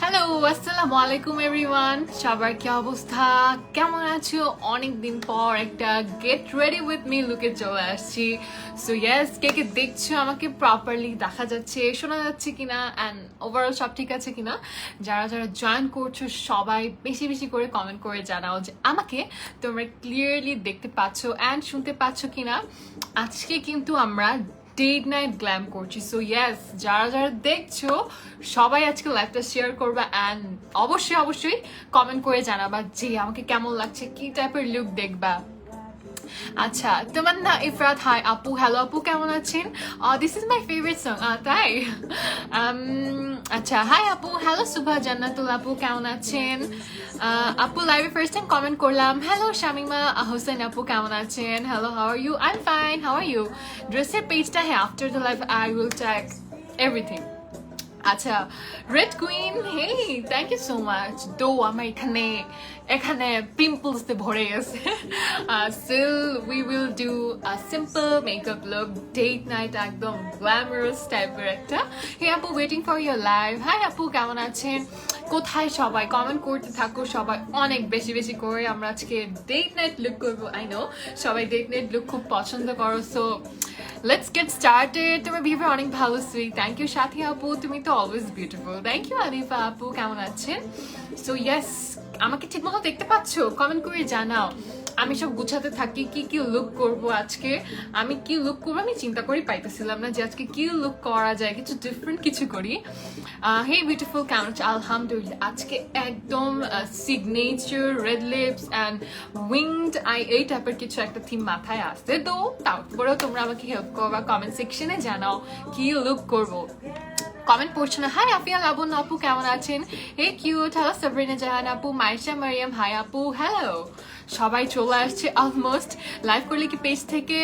Hello আসসালামু আলাইকুম everyone, সবার কি অবস্থা, কেমন আছো? অনেক দিন পর একটা গেট রেডি উইথ মি লুকে চলে আসছি। সো ইয়েস, কে কে দেখছো আমাকে প্রপারলি দেখা যাচ্ছে, শোনা যাচ্ছে কিনা, অ্যান্ড ওভারঅল সব ঠিক আছে কিনা? যারা যারা জয়েন করছো সবাই বেশি বেশি করে কমেন্ট করে জানাও যে আমাকে তোমরা ক্লিয়ারলি দেখতে পাচ্ছো অ্যান্ড শুনতে পাচ্ছো কিনা। আজকে কিন্তু আমরা ডেট নাইট গ্ল্যাম করছি। সো ইয়েস, যারা যারা দেখছো সবাই আজকে লাইভটা শেয়ার করবা অ্যান্ড অবশ্যই অবশ্যই কমেন্ট করে জানাবা যে আমাকে কেমন লাগছে, কি টাইপের লুক দেখবা। আচ্ছা, তামান্না ইফরাত, হাই আপু, হ্যালো আপু, কেমন আছেন? This is my favourite song. তাই আচ্ছা, হাই আপু, হ্যালো সুভা জান্নাতুল আপু, কেমন আছেন? আপু লাইভে ফার্স্ট টাইম কমেন্ট করলাম। হ্যালো শামিমা হোসেন আপু, কেমন আছেন? Hello, how are you? I am fine, how are you? ড্রেসের পেজটা, হ্যাঁ, after the live I will tag everything. আচ্ছা, red queen, hey, thank you so much. Though আমার এখানে এখানে পিম্পলস দিয়ে ভরে গেছে। Still we will do simple makeup look, date night, একদম গ্ল্যামারাস টাইপের একটা। হে আপু, waiting for your live. High আপু, কেমন আছেন? কোথায় সবাই? কমেন্ট করতে থাকো সবাই অনেক বেশি বেশি করে। আমরা আজকে ডেট নাইট লুক করবো। আই নো সবাই ডেট নাইট লুক খুব পছন্দ করো। So let's get started. তোমার বিহেভিয়ার অনেক ভালো, সুইট, থ্যাংক ইউ সাথী আপু, তুমি তো always beautiful. Thank you Anifa আপু, কেমন আছেন? সো ইয়েস, আমাকে ঠিক মতো দেখতে পাচ্ছ? কমেন্ট করে জানাও। আমি সব গুছাতে থাকি কি কি লুক করব আজকে। আমি কি লুক করবো আমি চিন্তা করেই পাইতেছিলাম না যে আজকে কি লুক করা যায়, কিছু ডিফারেন্ট কিছু করি। হে বিউটিফুল, কেমন আছে? আলহামদুলিল্লাহ। আজকে একদম signature red lips and winged eye এই টাইপের কিছু একটা থিম মাথায় আসছে। তো তারপরেও তোমরা আমাকে হেল্প করবা, কমেন্ট সেকশনে জানাও কি লুক করবো। কমেন্ট পড়ছো না। হাই আফিয়া লাবণ্য আপু, কেমন আছেন? হে কিউট, হ্যালো সাবরিনা জাহান আপু, মাইশা মারিয়াম, হাই আপু, হ্যালো। সবাই চলে আসছে অলমোস্ট। লাইভ করলে কি পেজ থেকে?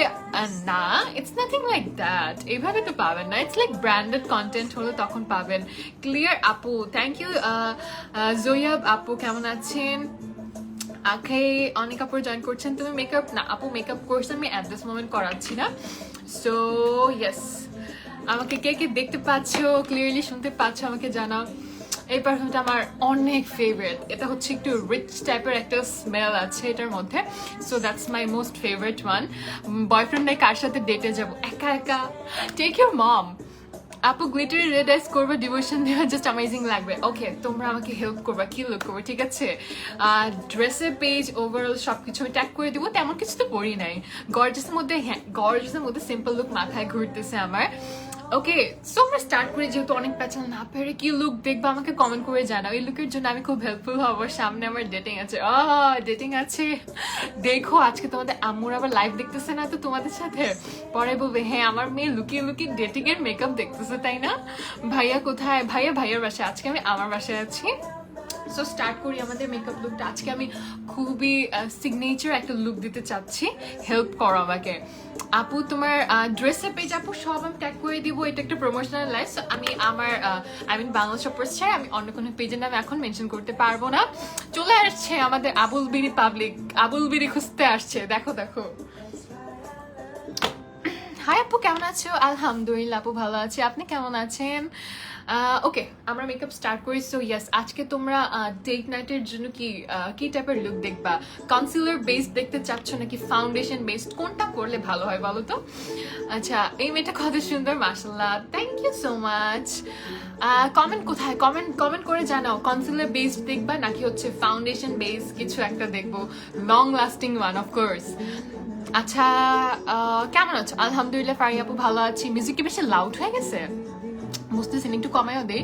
না, ইটস নাথিং লাইক দ্যাট। এইভাবে তো পাবেন না, ইটস লাইক ব্র্যান্ডেড কন্টেন্ট হলে তখন পাবেন। ক্লিয়ার আপু, থ্যাংক ইউ। জয়াব আপু, কেমন আছেন? আখে অনেক আপু জয়েন করছেন। তুমি মেকআপ? না আপু, মেকআপ কোর্স আমি অ্যাট দিস মোমেন্ট করাচ্ছি না। সো ইয়েস, আমাকে কে কে দেখতে পাচ্ছ, ক্লিয়ারলি শুনতে পাচ্ছ আমাকে জানাও। এই পারফিউমটা আমার অনেক ফেভারিট। এটা হচ্ছে একটু রিচ টাইপের একটা স্মেল আছে এটার মধ্যে। So that's my most favourite one. Boyfriend নাই, কার সাথে ডেটে যাবো? একা একা। টেক ইউর মম। আপু গ্লিটারি রেড আইস করবো, ডিভোশন দেওয়া জাস্ট অ্যামেজিং লাগবে। ওকে, তোমরা আমাকে হেল্প করবা, কি লুক করবো, ঠিক আছে? ড্রেসের পেজ ওভারঅল সবকিছু আমি ট্যাগ করে দিব। তেমন কিছু তো পরি নাই। গর্জাসের মধ্যে, হ্যাঁ গর্জাসের মধ্যে সিম্পল লুক মাথায় ঘুরতেছে আমার। ওকে, সো আমরা স্টার্ট করি। যেহেতু অনেক প্যাচাল না পেরে কি লুক দেখবো আমাকে কমেন্ট করে জানাও। এই লুকের জন্য আমি খুব হেল্পফুল হবো। সামনে আমার ডেটিং আছে, ডেটিং আছে। দেখো আজকে তোমাদের আম্মুর আবার লাইভ দেখতেছে না তো তোমাদের সাথে, পরে বলবে হ্যাঁ আমার মেয়ে লুকিয়ে লুকিয়ে ডেটিং এর মেকআপ দেখতেছে, তাই না? ভাইয়া কোথায়? ভাইয়ার বাসায়। আজকে আমি আমার বাসায় আছি। সো স্টার্ট করি আমাদের মেকআপ লুকটা। আজকে আমি খুবই সিগনেচার একটা লুক দিতে চাচ্ছি, হেল্প করো আমাকে। আপু তোমার ড্রেসের পেজ আপু সব আমি ট্যাগ করে দিব। এটা একটা প্রমোশনাল লাইভ। সো আমি আমার বাংলা শপার্স ছাড়া আমি অন্য কোনো পেজের নাম এখন মেনশন করতে পারবো না। চলে আসছে আমাদের আবুল বিড়ি পাবলিক, আবুল বিড়ি খুঁজতে আসছে। দেখো দেখো। হাই আপু, কেমন আছো? আলহামদুলিল্লাহ আপু, ভালো আছি। আপনি কেমন আছেন? ওকে, আমরা মেকআপ স্টার্ট করি। সো ইয়েস, আজকে তোমরা ডেট নাইটের জন্য কি টাইপের লুক দেখবা? কনসিলার বেসড দেখতে চাচ্ছ নাকি ফাউন্ডেশন বেসড? কোনটা করলে ভালো হয় বলো তো? আচ্ছা, এই মেয়েটা কত সুন্দর, মাশাআল্লাহ, thank you so much. Comment কোথায়? কমেন্ট করে জানাও, কনসিলার বেসড দেখবা নাকি হচ্ছে ফাউন্ডেশন বেসড কিছু একটা দেখবো, লং লাস্টিং ওয়ান অফকোর্স। আচ্ছা, কেমন আছো? আলহামদুলিল্লাহ ফারি আপু, ভালো আছি। মিউজিক কি বেশি লাউড হয়ে গেছে? বুঝতেছি না, একটু কমাইও দেই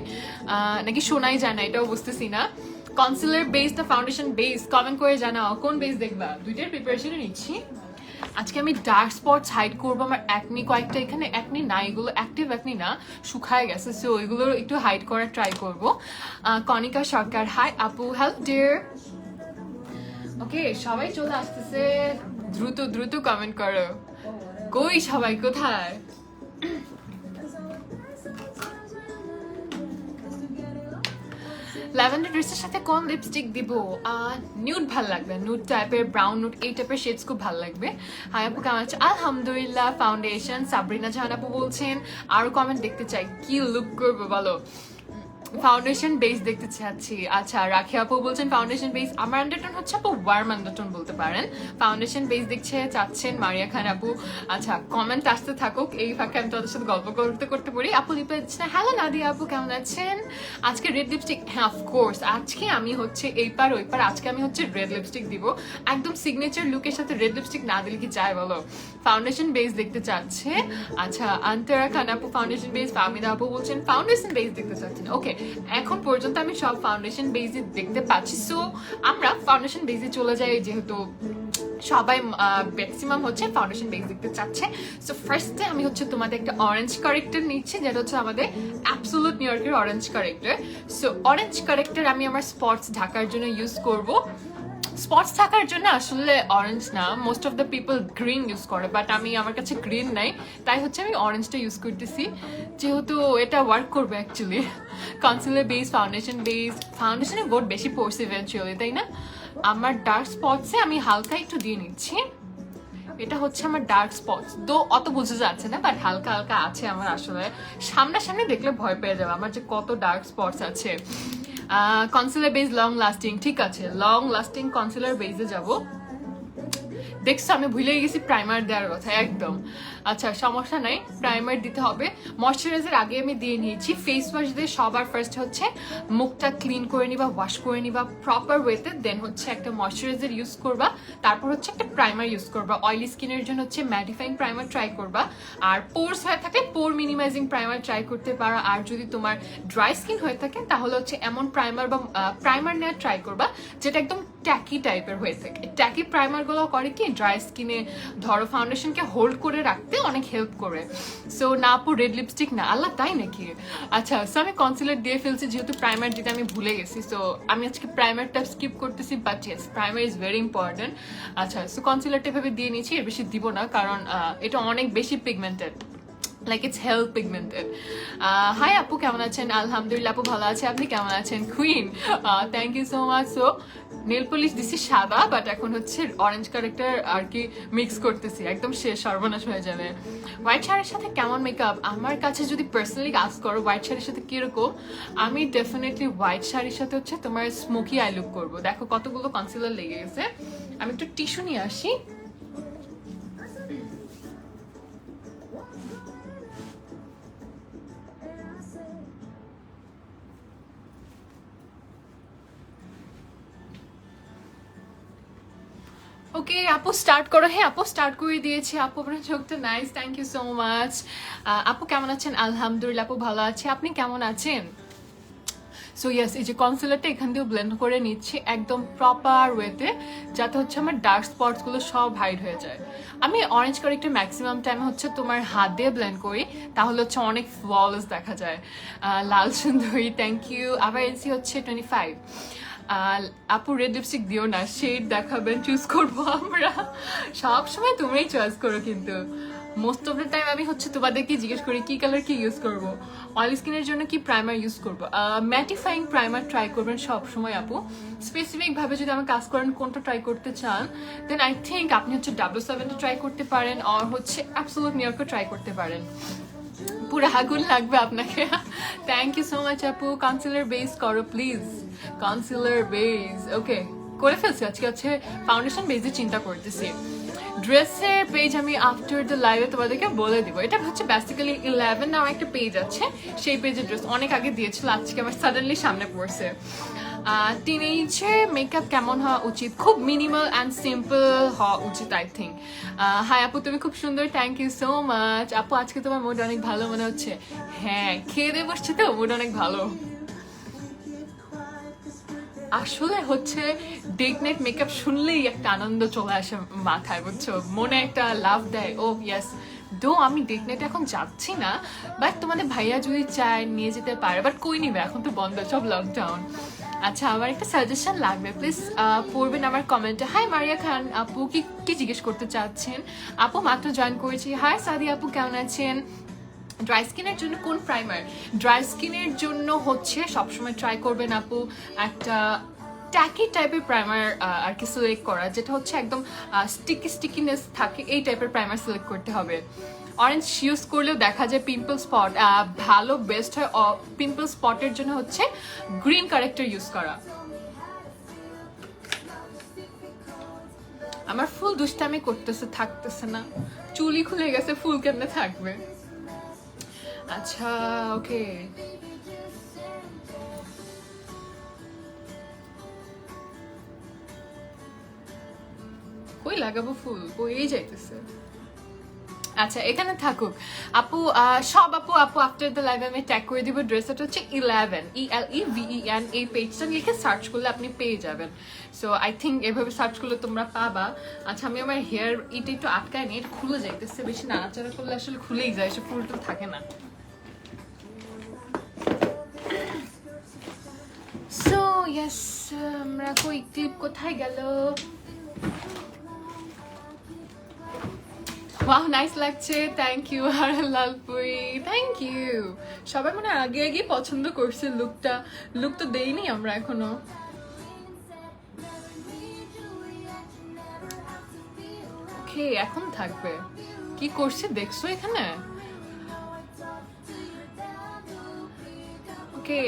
নাকি শোনাই যায় না, এটাও বুঝতেছি না। কনসিলার বেস না ফাউন্ডেশন বেস কমেন্ট করে জানাও কোন বেস দেখবা। দুইটার প্রিপারেশন নিচ্ছি। আজকে আমি ডার্ক স্পটস হাইড করবো। আমার অ্যাকনি কয়েকটা, এখানে অ্যাকনি না, এগুলো অ্যাক্টিভ অ্যাকনি না, শুকায় গেছে, সো ওইগুলো একটু হাইড করার ট্রাই করবো। কনিকা সরকার হাই আপু, হেল্প ডিয়ার। ওকে, সবাই চলে আসতেছে, দ্রুত দ্রুত কমেন্ট করো। কই সবাই, কোথায়? ল্যাভেন্ডার ড্রেসের সাথে কোন লিপস্টিক দিব? নিউড ভাল লাগবে, নুড টাইপের, ব্রাউন নুড, এই টাইপের শেডস খুব ভালো লাগবে। হাই আপু কেমন আছে? আলহামদুলিল্লাহ। ফাউন্ডেশন সাবরিনা জাহান আপু বলছেন আরো কমেন্ট দেখতে চাই, কি লুক করবো বলো? ফাউন্ডেশন বেস দেখতে চাচ্ছি। আচ্ছা, রাখি আপু বলছেন ফাউন্ডেশন বেস। আমার আন্ডারটোন হচ্ছে আপু ওয়ার্ম আন্ডারটোন বলতে পারেন। ফাউন্ডেশন বেস দেখছে চাচ্ছেন মারিয়া খান আপু। আচ্ছা, কমেন্ট আসতে থাকুক, এই ফাঁকে আমি তোদের সাথে গল্প করতে করতে পারি। আপু লিপে দিচ্ছে না। হ্যালো নাদিয়া আপু কেমন আছেন? আজকে রেড লিপস্টিক, হ্যাঁ অফকোর্স আজকে আমি হচ্ছে এই পার ওই পার, আজকে আমি হচ্ছে রেড লিপস্টিক দিব, একদম সিগনেচার লুকের সাথে রেড লিপস্টিক না দিলে কি চায় বলো? ফাউন্ডেশন বেস দেখতে চাচ্ছে। আচ্ছা, আন্তরা খান আপু ফাউন্ডেশন বেস। ফাহমিদা আপু বলছেন ফাউন্ডেশন বেস দেখতে চাচ্ছেন। ওকে, এখন পর্যন্ত আমি সব ফাউন্ডেশন বেসে দেখতে পাচ্ছি, সো আমরা ফাউন্ডেশন বেসে চলে যাই, যেহেতু সবাই ম্যাক্সিমাম হচ্ছে ফাউন্ডেশন বেস দেখতে চাচ্ছে। সো ফার্স্টে আমি হচ্ছে তোমাদের একটা অরেঞ্জ কারেক্টার নিচ্ছি, যেটা হচ্ছে আমাদের অ্যাবসোলুট নিউ ইয়র্কের orange corrector. So orange corrector আমি আমার স্পটস ঢাকার জন্য ইউজ করব। স্পটস থাকার জন্য আসলে অরেঞ্জ না, most of the people green use করে, বাট আমি, আমার কাছে গ্রিন নাই, তাই হচ্ছে আমি অরেঞ্জটা ইউজ করতেছি, যেহেতু এটা ওয়ার্ক করবে actually. Concealer base, foundation base, ফাউন্ডেশনে বোর্ড বেশি পড়ছে ইভেন্চুয়ালি, তাই না? আমার ডার্ক স্পটসে আমি হালকা একটু দিয়ে নিচ্ছি। এটা হচ্ছে আমার ডার্ক স্পটস, তো অত বোঝা যাচ্ছে না, বাট হালকা হালকা আছে আমার। আসলে সামনাসামনি দেখলে ভয় পেয়ে যাবে আমার যে কত ডার্ক স্পটস আছে। কনসিলার বেস লং লাস্টিং, ঠিক আছে, লং লাস্টিং কনসিলার বেসে যাব। দেখছো আমি ভুলেই গেছি প্রাইমার দেওয়ার কথা একদম। আচ্ছা, সমস্যা নাই, প্রাইমার দিতে হবে। ময়শ্চারাইজার আগে আমি দিয়ে নিয়েছি। ফেস ওয়াশ দিয়ে সবার ফার্স্ট হচ্ছে মুখটা ক্লিন করে নিবা, ওয়াশ করে নিবা প্রপার ওয়েতে, দেন হচ্ছে একটা ময়শ্চারাইজার ইউজ করবা, তারপর হচ্ছে একটা প্রাইমার ইউজ করবা। অয়েলি স্কিনের জন্য হচ্ছে ম্যাটিফাইং প্রাইমার ট্রাই করবা, আর পোর্স হয়ে থাকে পোর মিনিমাইজিং প্রাইমার ট্রাই করতে পারো। আর যদি তোমার ড্রাই স্কিন হয়ে থাকে তাহলে হচ্ছে এমন প্রাইমার বা প্রাইমার নেওয়ার ট্রাই করবা যেটা একদম ট্যাকি টাইপের হয়ে থাকে। ট্যাকি প্রাইমারগুলো করে কি, ড্রাই স্কিনে ধরো ফাউন্ডেশনকে হোল্ড করে রাখতে অনেক হেল্প করে। সো না আপু রেড লিপস্টিক না, আল্লাহ তাই নাকি? আচ্ছা, সো আমি কনসিলার দিয়ে ফেলছি, যেহেতু প্রাইমার দিতে আমি ভুলে গেছি, সো আমি আজকে প্রাইমারটা স্কিপ করতেছি, but yes primer is very important. আচ্ছা, সো কনসিলারটা এভাবে দিয়ে নিয়েছি, এর বেশি দিব না, কারণ এটা অনেক বেশি pigmented, like it's help pigmented. Hi আপু কেমন আছেন? আলহামদুলিল্লাহ আপু ভালো আছে, আপনি কেমন আছেন? Queen, thank you so much. So nail polish দিছি সাদা, বাট এখন হচ্ছে অরেঞ্জ কারেক্টার আর কি মিক্স করতেছি, একদম শেষ, সর্বনাশ হয়ে যাবে। হোয়াইট শাড়ির সাথে কেমন মেকআপ? আমার কাছে যদি পার্সোনালি আস্ক করো হোয়াইট শাড়ির সাথে কিরকম, আমি ডেফিনেটলি হোয়াইট শাড়ির সাথে হচ্ছে তোমার স্মোকি আই লুক করবো। দেখো কতগুলো কনসিলার লেগে গেছে, আমি একটু টিস্যু নিয়ে আসি। ওকে আপু স্টার্ট করো। হ্যাঁ আপু স্টার্ট করে দিয়েছি। আপু আপনার চোখটা nice, thank you so much. আপু কেমন আছেন? আলহামদুলিল্লাহ আপু ভালো আছি, আপনি কেমন আছেন? সো ইয়েস, এই যে কনসিলারটা এখান দিয়েও ব্লেন্ড করে নিচ্ছি একদম প্রপার ওয়েতে, যাতে হচ্ছে আমার ডার্ক স্পটসগুলো সব হাইড হয়ে যায়। আমি অরেঞ্জ কারেক্টার ম্যাক্সিমাম টাইম হচ্ছে তোমার হাত দিয়ে ব্লেন্ড করি, তাহলে হচ্ছে অনেক ফ্ললেস দেখা যায়। লাল সুন্দরী, থ্যাংক ইউ। আবার এনসি হচ্ছে 25। আপু রেড লিপস্টিক দিও না, শেড দেখাবেন, চুজ করবো আমরা। সব সময় তোমরাই চয়েস করো, কিন্তু মোস্ট অফ দ্য টাইম আমি হচ্ছে তোমাদেরকে জিজ্ঞেস করি কি কালার কি ইউজ করবো, অয়েলি স্কিনের জন্য কি প্রাইমার ইউজ করবো। ম্যাটিফাইং প্রাইমার ট্রাই করবেন সব সময় আপু। স্পেসিফিক ভাবে যদি আমার কাজ করেন কোনটা ট্রাই করতে চান, দেন আই থিঙ্ক আপনি হচ্ছে W7টা ট্রাই করতে পারেন, আর হচ্ছে অ্যাবসোলুট নিউ ইয়র্কও ট্রাই করতে পারেন। পুরো আগুন লাগবে আপনাকে। থ্যাংক ইউ সো মাচ আপু। কনসিলার বেস করো প্লিজ, কনসিলার বেস। ওকে করে ফেলছি, আজকে হচ্ছে ফাউন্ডেশন বেসে চিন্তা করতেছি। ড্রেসের পেজ আমি আফটার দ্য লাইভে তোমাদেরকে বলে দিব। এটা হচ্ছে বেসিক্যালি 11 নাও একটা পেজ আছে, সেই পেজে ড্রেস অনেক আগে দিয়েছিল, আজকে আমার সাডেনলি সামনে পড়ছে। টিনেজের মেকআপ কেমন হওয়া উচিত? খুব মিনিমাল অ্যান্ড সিম্পল হওয়া উচিত আই থিঙ্ক। হাই আপু তুমি খুব সুন্দর, থ্যাংক ইউ সো মাচ। আপু আজকে তোমার মুড অনেক ভালো মনে হচ্ছে। হ্যাঁ খেয়ে দিয়ে বসছি তো, মুড অনেক ভালো। আসলে হচ্ছে ডেট নাইট মেকআপ শুনলেই একটা আনন্দ চলে আসে মাথায়, বুঝছো, মনে একটা লাভ দেয়। ও ইয়েস, দো আমি ডেট নাইটে এখন যাচ্ছি না, বাট তোমাদের ভাইয়া যদি চায় নিয়ে যেতে পারে, বাট কই নিবে, এখন তো বন্ধ, সব লকডাউন। আচ্ছা, আমার একটা সাজেশন লাগবে, প্লিজ পড়বেন আমার কমেন্টে। হাই মারিয়া খান আপু, কি কি জিজ্ঞেস করতে চাচ্ছেন? আপু মাত্র জয়েন করেছি। হাই সাদি আপু, কেমন আছেন? ড্রাই স্কিনের জন্য কোন প্রাইমার? ড্রাই স্কিনের জন্য হচ্ছে সবসময় ট্রাই করবেন আপু একটা ট্যাকি টাইপের প্রাইমার আর কি সিলেক্ট করা, যেটা হচ্ছে একদম স্টিকিনেস থাকে, এই টাইপের প্রাইমার সিলেক্ট করতে হবে। অরেঞ্জ ইউজ করলেও দেখা যায় পিম্পল স্পট, ভালো বেস্ট হয় পিম্পল স্পটের জন্য হচ্ছে গ্রিন কারেক্টার ইউজ করা। আমার ফুল দুষ্টামি করতেছে, থাকতেছে না, চুলি খুলে গেছে, ফুল কেমনে থাকবে? আচ্ছা ওকে, কই লাগাবো ফুল, কই যাইতেছে। আচ্ছা এখানে থাকুক আপু, সব আপু আফটার দ্য লাইভ আমি ট্যাগ করে দিব। ড্রেসটা হচ্ছে 11 ELEVEN, এই পেজটা লিখে সার্চ করলে আপনি পেয়ে যাবেন। সো আই থিঙ্ক এভাবে সার্চ করলে তোমরা পাবা। আচ্ছা আমি আমার হেয়ার এটা একটু আটকায় নিয়ে খুলে যাইতেছে, বেশি নাড়াচাড়া করলে আসলে খুলেই যায়, সে ফুলটা থাকে না। সো ইয়েস, আমরা কই ক্লিপ কোথায় গেল? ওয়াও নাইস লাগছে, thank you Lalpuri, thank you. সবাই মানে আগে আগে পছন্দ করছে লুকটা, লুক তো দেইনি আমরা এখনো। ওকে এখন থাকবে, কি করছে দেখছো এখানে? ওকে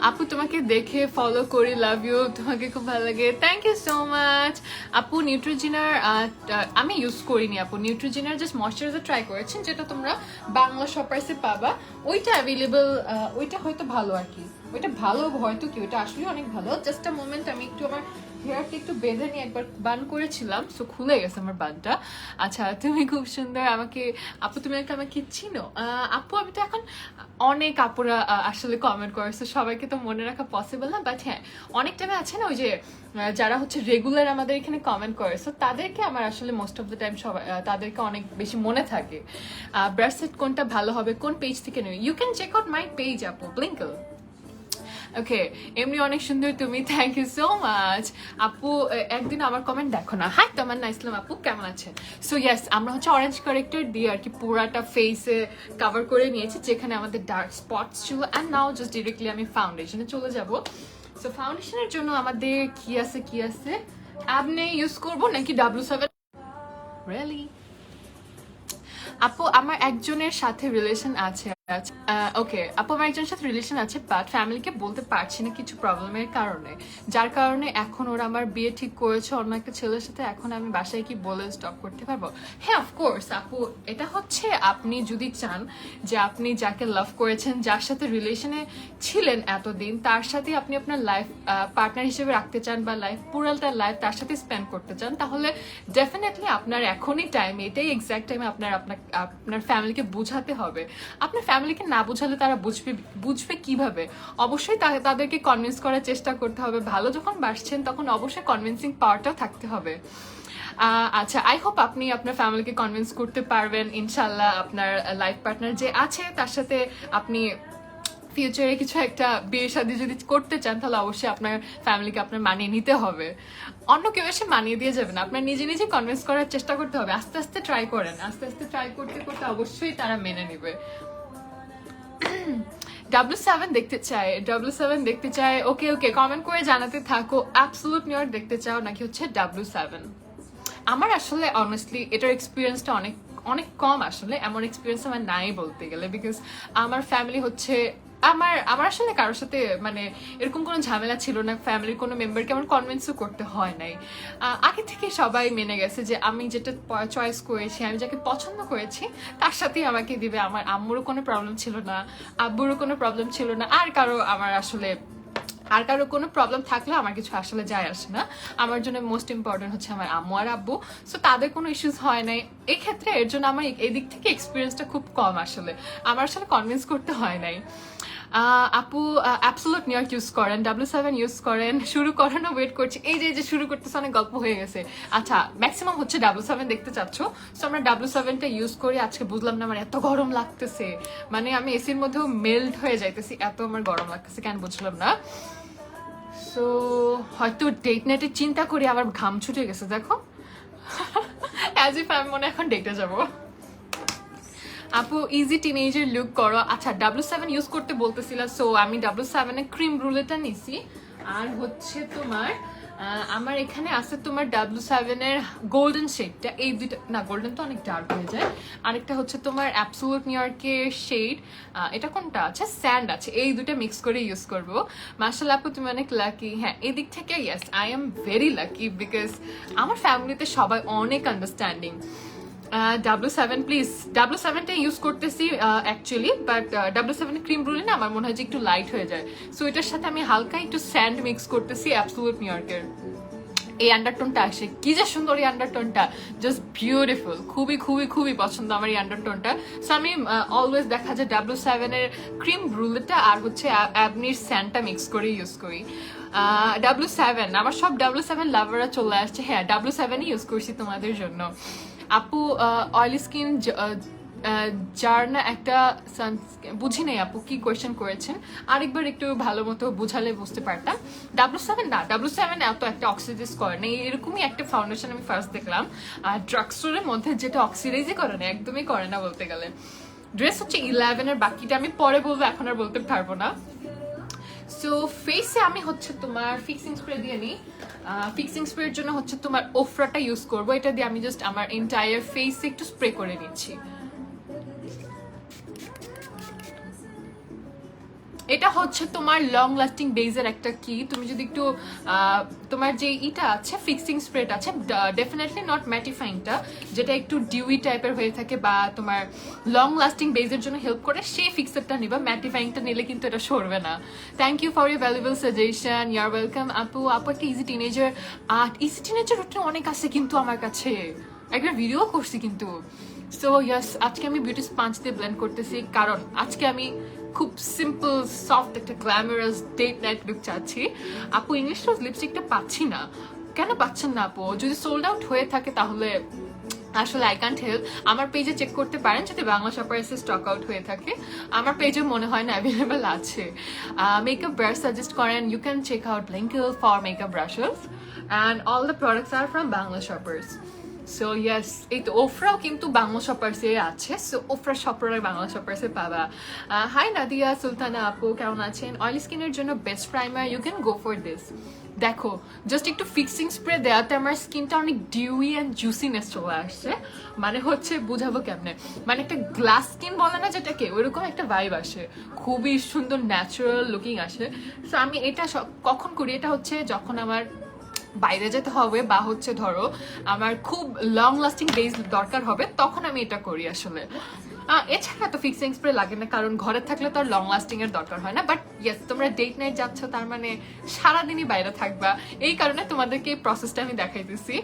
আপু তোমাকে দেখে ফলো করি, লাভ ইউ, তোমাকে খুব ভালো লাগে, থ্যাংক ইউ সো মাচ আপু। নিউট্রিজিনার আমি ইউজ করিনি আপু, নিউট্রিজিনার জাস্ট ময়শ্চারাইজার ট্রাই করেছেন, যেটা তোমরা বাংলা শপার্সে পাবা, ওইটা অ্যাভেলেবল, ওইটা হয়তো ভালো আর কি, ওইটা ভালো হয়তো কি, ওইটা আসলে অনেক ভালো। জাস্ট আ মোমেন্ট, আমি একটু আমার হেয়ারটা একটু বেঁধে নিয়ে একবার বান করেছিলাম, সো খুলে গেছে আমার বানটা। আচ্ছা তুমি খুব সুন্দর, আমাকে আপু তুমি আমাকে চিনো? আপু আমি তো এখন অনেক আপুরা আসলে কমেন্ট করেছে, সবাইকে তো মনে রাখা পসিবল না, বাট হ্যাঁ অনেক টাইমে আছে না ওই যে যারা হচ্ছে রেগুলার আমাদের এখানে কমেন্ট করে, সো তাদেরকে আমার আসলে মোস্ট অফ দ্য টাইম সবাই তাদেরকে অনেক বেশি মনে থাকে। ব্রাসলেট কোনটা ভালো হবে, কোন পেজ থেকে নেবে? You can check out my page আপু, ব্লিঙ্কল। ওকে এমনি অনেক সুন্দর তুমি, থ্যাংক ইউ সো মাচ আপু। একদিন আমার কমেন্ট দেখো না। হাই তামান্না ইসলাম আপু, কেমন আছেন? সো ইয়েস, আমরা হচ্ছে অরেঞ্জ কারেক্টার দিয়ে আর কি পুরাটা ফেসে কভার করে নিয়েছি, যেখানে আমাদের ডার্ক স্পটস ছিল। অ্যান্ড নাও জাস্ট ডিরেক্টলি আমি ফাউন্ডেশনে চলে যাব। সো ফাউন্ডেশনের জন্য আমাদের কি আছে আপনি ইউজ করবো নাকি W7? রিয়েলি আপু আমার একজনের সাথে রিলেশন আছে। ওকে আপু আমার একজনের সাথে রিলেশন আছে, বাট ফ্যামিলিকে বলতে পারছি না কিছু প্রবলেমের কারণে, যার কারণে এখন ওরা আমার বিয়ে ঠিক করেছে অন্য একটা ছেলের সাথে। এখন আমি বাসায় কি বলে স্টপ করতে পারবো? হ্যাঁ অফকোর্স আপু, এটা হচ্ছে আপনি যদি চান যে আপনি যাকে লাভ করেছেন, যার সাথে রিলেশনে ছিলেন এতদিন, তার সাথে আপনি আপনার লাইফ পার্টনার হিসেবে রাখতে চান, বা পুরালটা লাইফ তার সাথে স্পেন্ড করতে চান, তাহলে ডেফিনেটলি আপনার এখনই টাইম, এটাই এক্স্যাক্ট টাইমে আপনার ফ্যামিলিকে বোঝাতে হবে। আপনার ফ্যামিলিকে না বোঝালে তারা বুঝবে কিভাবে? অবশ্যই তাদেরকে কনভিন্স করার চেষ্টা করতে হবে। ভালো যখন বাসছেন তখন অবশ্যই কনভিন্সিং পাওয়ারটাও থাকতে হবে। আচ্ছা আই হোপ আপনি আপনার ফ্যামিলিকে কনভিন্স করতে পারবেন ইনশাল্লাহ। আপনার লাইফ পার্টনার যে আছে তার সাথে আপনি ফিউচারে কিছু একটা বিয়ে শাদী যদি করতে চান, তাহলে অবশ্যই আপনার ফ্যামিলিকে আপনার মানিয়ে নিতে হবে। অন্য কেউ এসে মানিয়ে দিয়ে যাবে না, আপনার নিজে নিজে কনভিন্স করার চেষ্টা করতে হবে। আস্তে আস্তে ট্রাই করেন, আস্তে আস্তে ট্রাই করতে করতে অবশ্যই তারা মেনে নেবে। W7 দেখতে চাই। ওকে কমেন্ট করে জানাতে থাকো অ্যাবসলিউট নিউ ইয়র্ক দেখতে চাও নাকি হচ্ছে W7। আমার আসলে অনেস্টলি এটার এক্সপিরিয়েন্সটা অনেক কম, আসলে এমন এক্সপিরিয়েন্স আমার নাই বলতে গেলে, বিকজ আমার ফ্যামিলি হচ্ছে আমার আসলে কারোর সাথে মানে এরকম কোনো ঝামেলা ছিল না। ফ্যামিলির কোনো মেম্বারকে আমার কনভিন্সও করতে হয় নাই। আগে থেকে সবাই মেনে গেছে যে আমি যেটা চয়েস করেছি, আমি যাকে পছন্দ করেছি তার সাথেই আমাকে দিবে। আমার আম্মুরও কোনো প্রবলেম ছিল না, আব্বুরও কোনো প্রবলেম ছিল না, আর কারো কোনো প্রবলেম থাকলে আমার কিছু আসলে যায় আসে না। আমার জন্য মোস্ট ইম্পর্টেন্ট হচ্ছে আমার আম্মু আর আব্বু, সো তাদের কোনো ইস্যুস হয় নাই এক্ষেত্রে। এর জন্য আমার এই দিক থেকে এক্সপিরিয়েন্সটা খুব কম, আসলে আমার আসলে কনভিন্স করতে হয় নাই। আপু অ্যাবসোলুট নিয়ার ইউজ করেন, W7 ইউজ করেন, শুরু করেন, ওয়েট করছি। এই যে শুরু করতেছে, অনেক গল্প হয়ে গেছে। আচ্ছা, ম্যাক্সিমাম হচ্ছে W7 দেখতে চাচ্ছ, সো আমরা W7টা ইউজ করি। আজকে বুঝলাম না আমার এত গরম লাগতেছে, মানে আমি এসির মধ্যেও মেল্ট হয়ে যাইতেছি, এত আমার গরম লাগতেছে, কেন বুঝলাম না। সো হয়তো ডেট নাইটের চিন্তা করি আবার ঘাম ছুটে গেছে, দেখো অ্যাজ ইফ আমি মনে এখন ডেটে যাবো। আপু ইজি টিনেজার লুক করো। আচ্ছা, W7 ইউজ করতে বলতেছিলা, সো আমি W7 এর ক্রিম ব্রুলেটা নিছি। আর হচ্ছে তোমার আমার এখানে আছে তোমার W7 এর গোল্ডেন শেডটা, এই দুইটা না, গোল্ডেন তো অনেক ডার্ক হয়ে যায়। আরেকটা হচ্ছে তোমার অ্যাবসোলুট নিউইয়র্কের শেড, এটা কোনটা আছে, স্যান্ড আছে, এই দুটো মিক্স করে ইউজ করবো। মাশাআল্লাহ আপু তুমি অনেক লাকি। হ্যাঁ, এদিক থেকে yes I am very lucky, because আমার ফ্যামিলিতে সবাই অনেক আন্ডারস্ট্যান্ডিং। W7 প্লিজ, W7টা ইউজ করতেছি অ্যাকচুয়ালি, বাট W7 ক্রিম ব্রুলে না আমার মনে হয় যে একটু লাইট হয়ে যায়, সো এটার সাথে আমি হালকা একটু স্যান্ড মিক্স করতেছি অ্যাবসোলুট নিউইয়র্কের। এই আন্ডারটোনটা আসে, কি যে সুন্দর এই আন্ডারটোনটা, জাস্ট বিউটিফুল, খুবই খুবই খুবই পছন্দ আমার এই আন্ডারটোনটা। সো আমি অলওয়েজ দেখা যায় W7 এর ক্রিম ব্রুলেটা আর হচ্ছে অ্যাবনির স্যান্ডটা মিক্স করে ইউজ করি। W7, আমার সব W7 লাভাররা চলে আসছে। হ্যাঁ, W7 ইউজ করছি তোমাদের জন্য। আপু অয়েলি স্কিন যার না একটা বুঝি নেই আপু কি কোয়েশ্চেন করেছেন, আরেকবার একটু ভালো মতো বুঝালে বুঝতে পারতাম। W7 না, W7 এত একটা অক্সিডাইজ করে না, এরকমই একটা ফাউন্ডেশন আমি ফার্স্ট দেখলাম। আর ড্রাগ স্টোরের মধ্যে যেটা অক্সিডাইজই করে না, একদমই করে না বলতে গেলে। ড্রেস হচ্ছে 11 এর, বাকিটা আমি পরে বলবো, এখন আর বলতে পারবো না। সো ফেসে আমি হচ্ছে তোমার ফিক্সিং স্প্রে দিয়ে নিই। ফিক্সিং স্প্রের জন্য হচ্ছে তোমার ওফরাটা ইউজ করবো, এটা দিয়ে আমি জাস্ট আমার এন্টায়ার ফেসে একটু স্প্রে করে নিচ্ছি। এটা হচ্ছে তোমার লং লাস্টিং বেজের একটা কি, তুমি যদি একটু তোমার যে ইটা আছে ফিক্সিং স্প্রেটা আছে, ডেফিনেটলি নট ম্যাটিফাইংটা, যেটা একটু ডিউই টাইপের হয়ে থাকে বা তোমার লং লাস্টিং বেজের জন্য হেল্প করে, সেই ফিক্সারটা নিবা, ম্যাটিফাইংটা নিলে কিন্তু এটা সরবে না। Thank you for your valuable suggestion, you are welcome আপু। আপু একটা easy teenager, easy teenager routine অনেক আছে কিন্তু আমার কাছে, একটা ভিডিও করছি কিন্তু। সো ইয়াস, আজকে আমি বিউটি স্পঞ্জ দিয়ে ব্লেন্ড করতেছি, কারণ আজকে আমি খুব সিম্পল সফট একটা গ্ল্যামারাস ডেট নাইট লুক চাচ্ছি। আপু ইংলিশ রোজ লিপস্টিকটা পাচ্ছি না, কেন পাচ্ছেন না আপু? যদি সোল্ড আউট হয়ে থাকে তাহলে আসলে আই ক্যান্ট হেল্প। আমার পেজে চেক করতে পারেন যদি বাংলা শপার্সে স্টক আউট হয়ে থাকে, আমার পেজে মনে হয় না অ্যাভেলেবেল আছে। মেকআপ ব্রাশ সাজেস্ট করেন, you can check out Blinkel for makeup brushes and all the products are from Bangla Shoppers. So yes, এই তো ওফরাও কিন্তু বাংলা শপার্সে আছে, সো ওফরা সব প্রোডাক্ট বাংলা শপার্সে পাবা। হাই নাদিয়া সুলতানা আপু, কেমন আছেন? অয়েলি স্কিনের জন্য best primer, you can go for this. দেখো, জাস্ট একটু ফিক্সিং স্প্রে দেওয়াতে আমার স্কিনটা অনেক ডিউই অ্যান্ড জুসিনেস চলে আসছে, মানে হচ্ছে বুঝাবো কেমনে, মানে একটা গ্লাস স্কিন বলে না যেটাকে, ওইরকম একটা ভাইব আসে, খুবই সুন্দর ন্যাচারাল লুকিং আসে। সো আমি এটা কখন করি, এটা হচ্ছে যখন আমার বাইরে যেতে হবে বা হচ্ছে ধরো আমার খুব লং লাস্টিং বেস দরকার হবে, তখন আমি এটা করি আসলে। এছাড়া তো ফিক্সিং স্প্রে লাগে না, কারণ ঘরে থাকলে তো আর লং লাস্টিং এর দরকার হয় না। বাট ইয়েস, তোমরা ডেট নাইট যাচ্ছ, তার মানে সারাদিনই বাইরে থাকবা, এই কারণে তোমাদেরকে এই প্রসেসটা আমি দেখাইতেছি।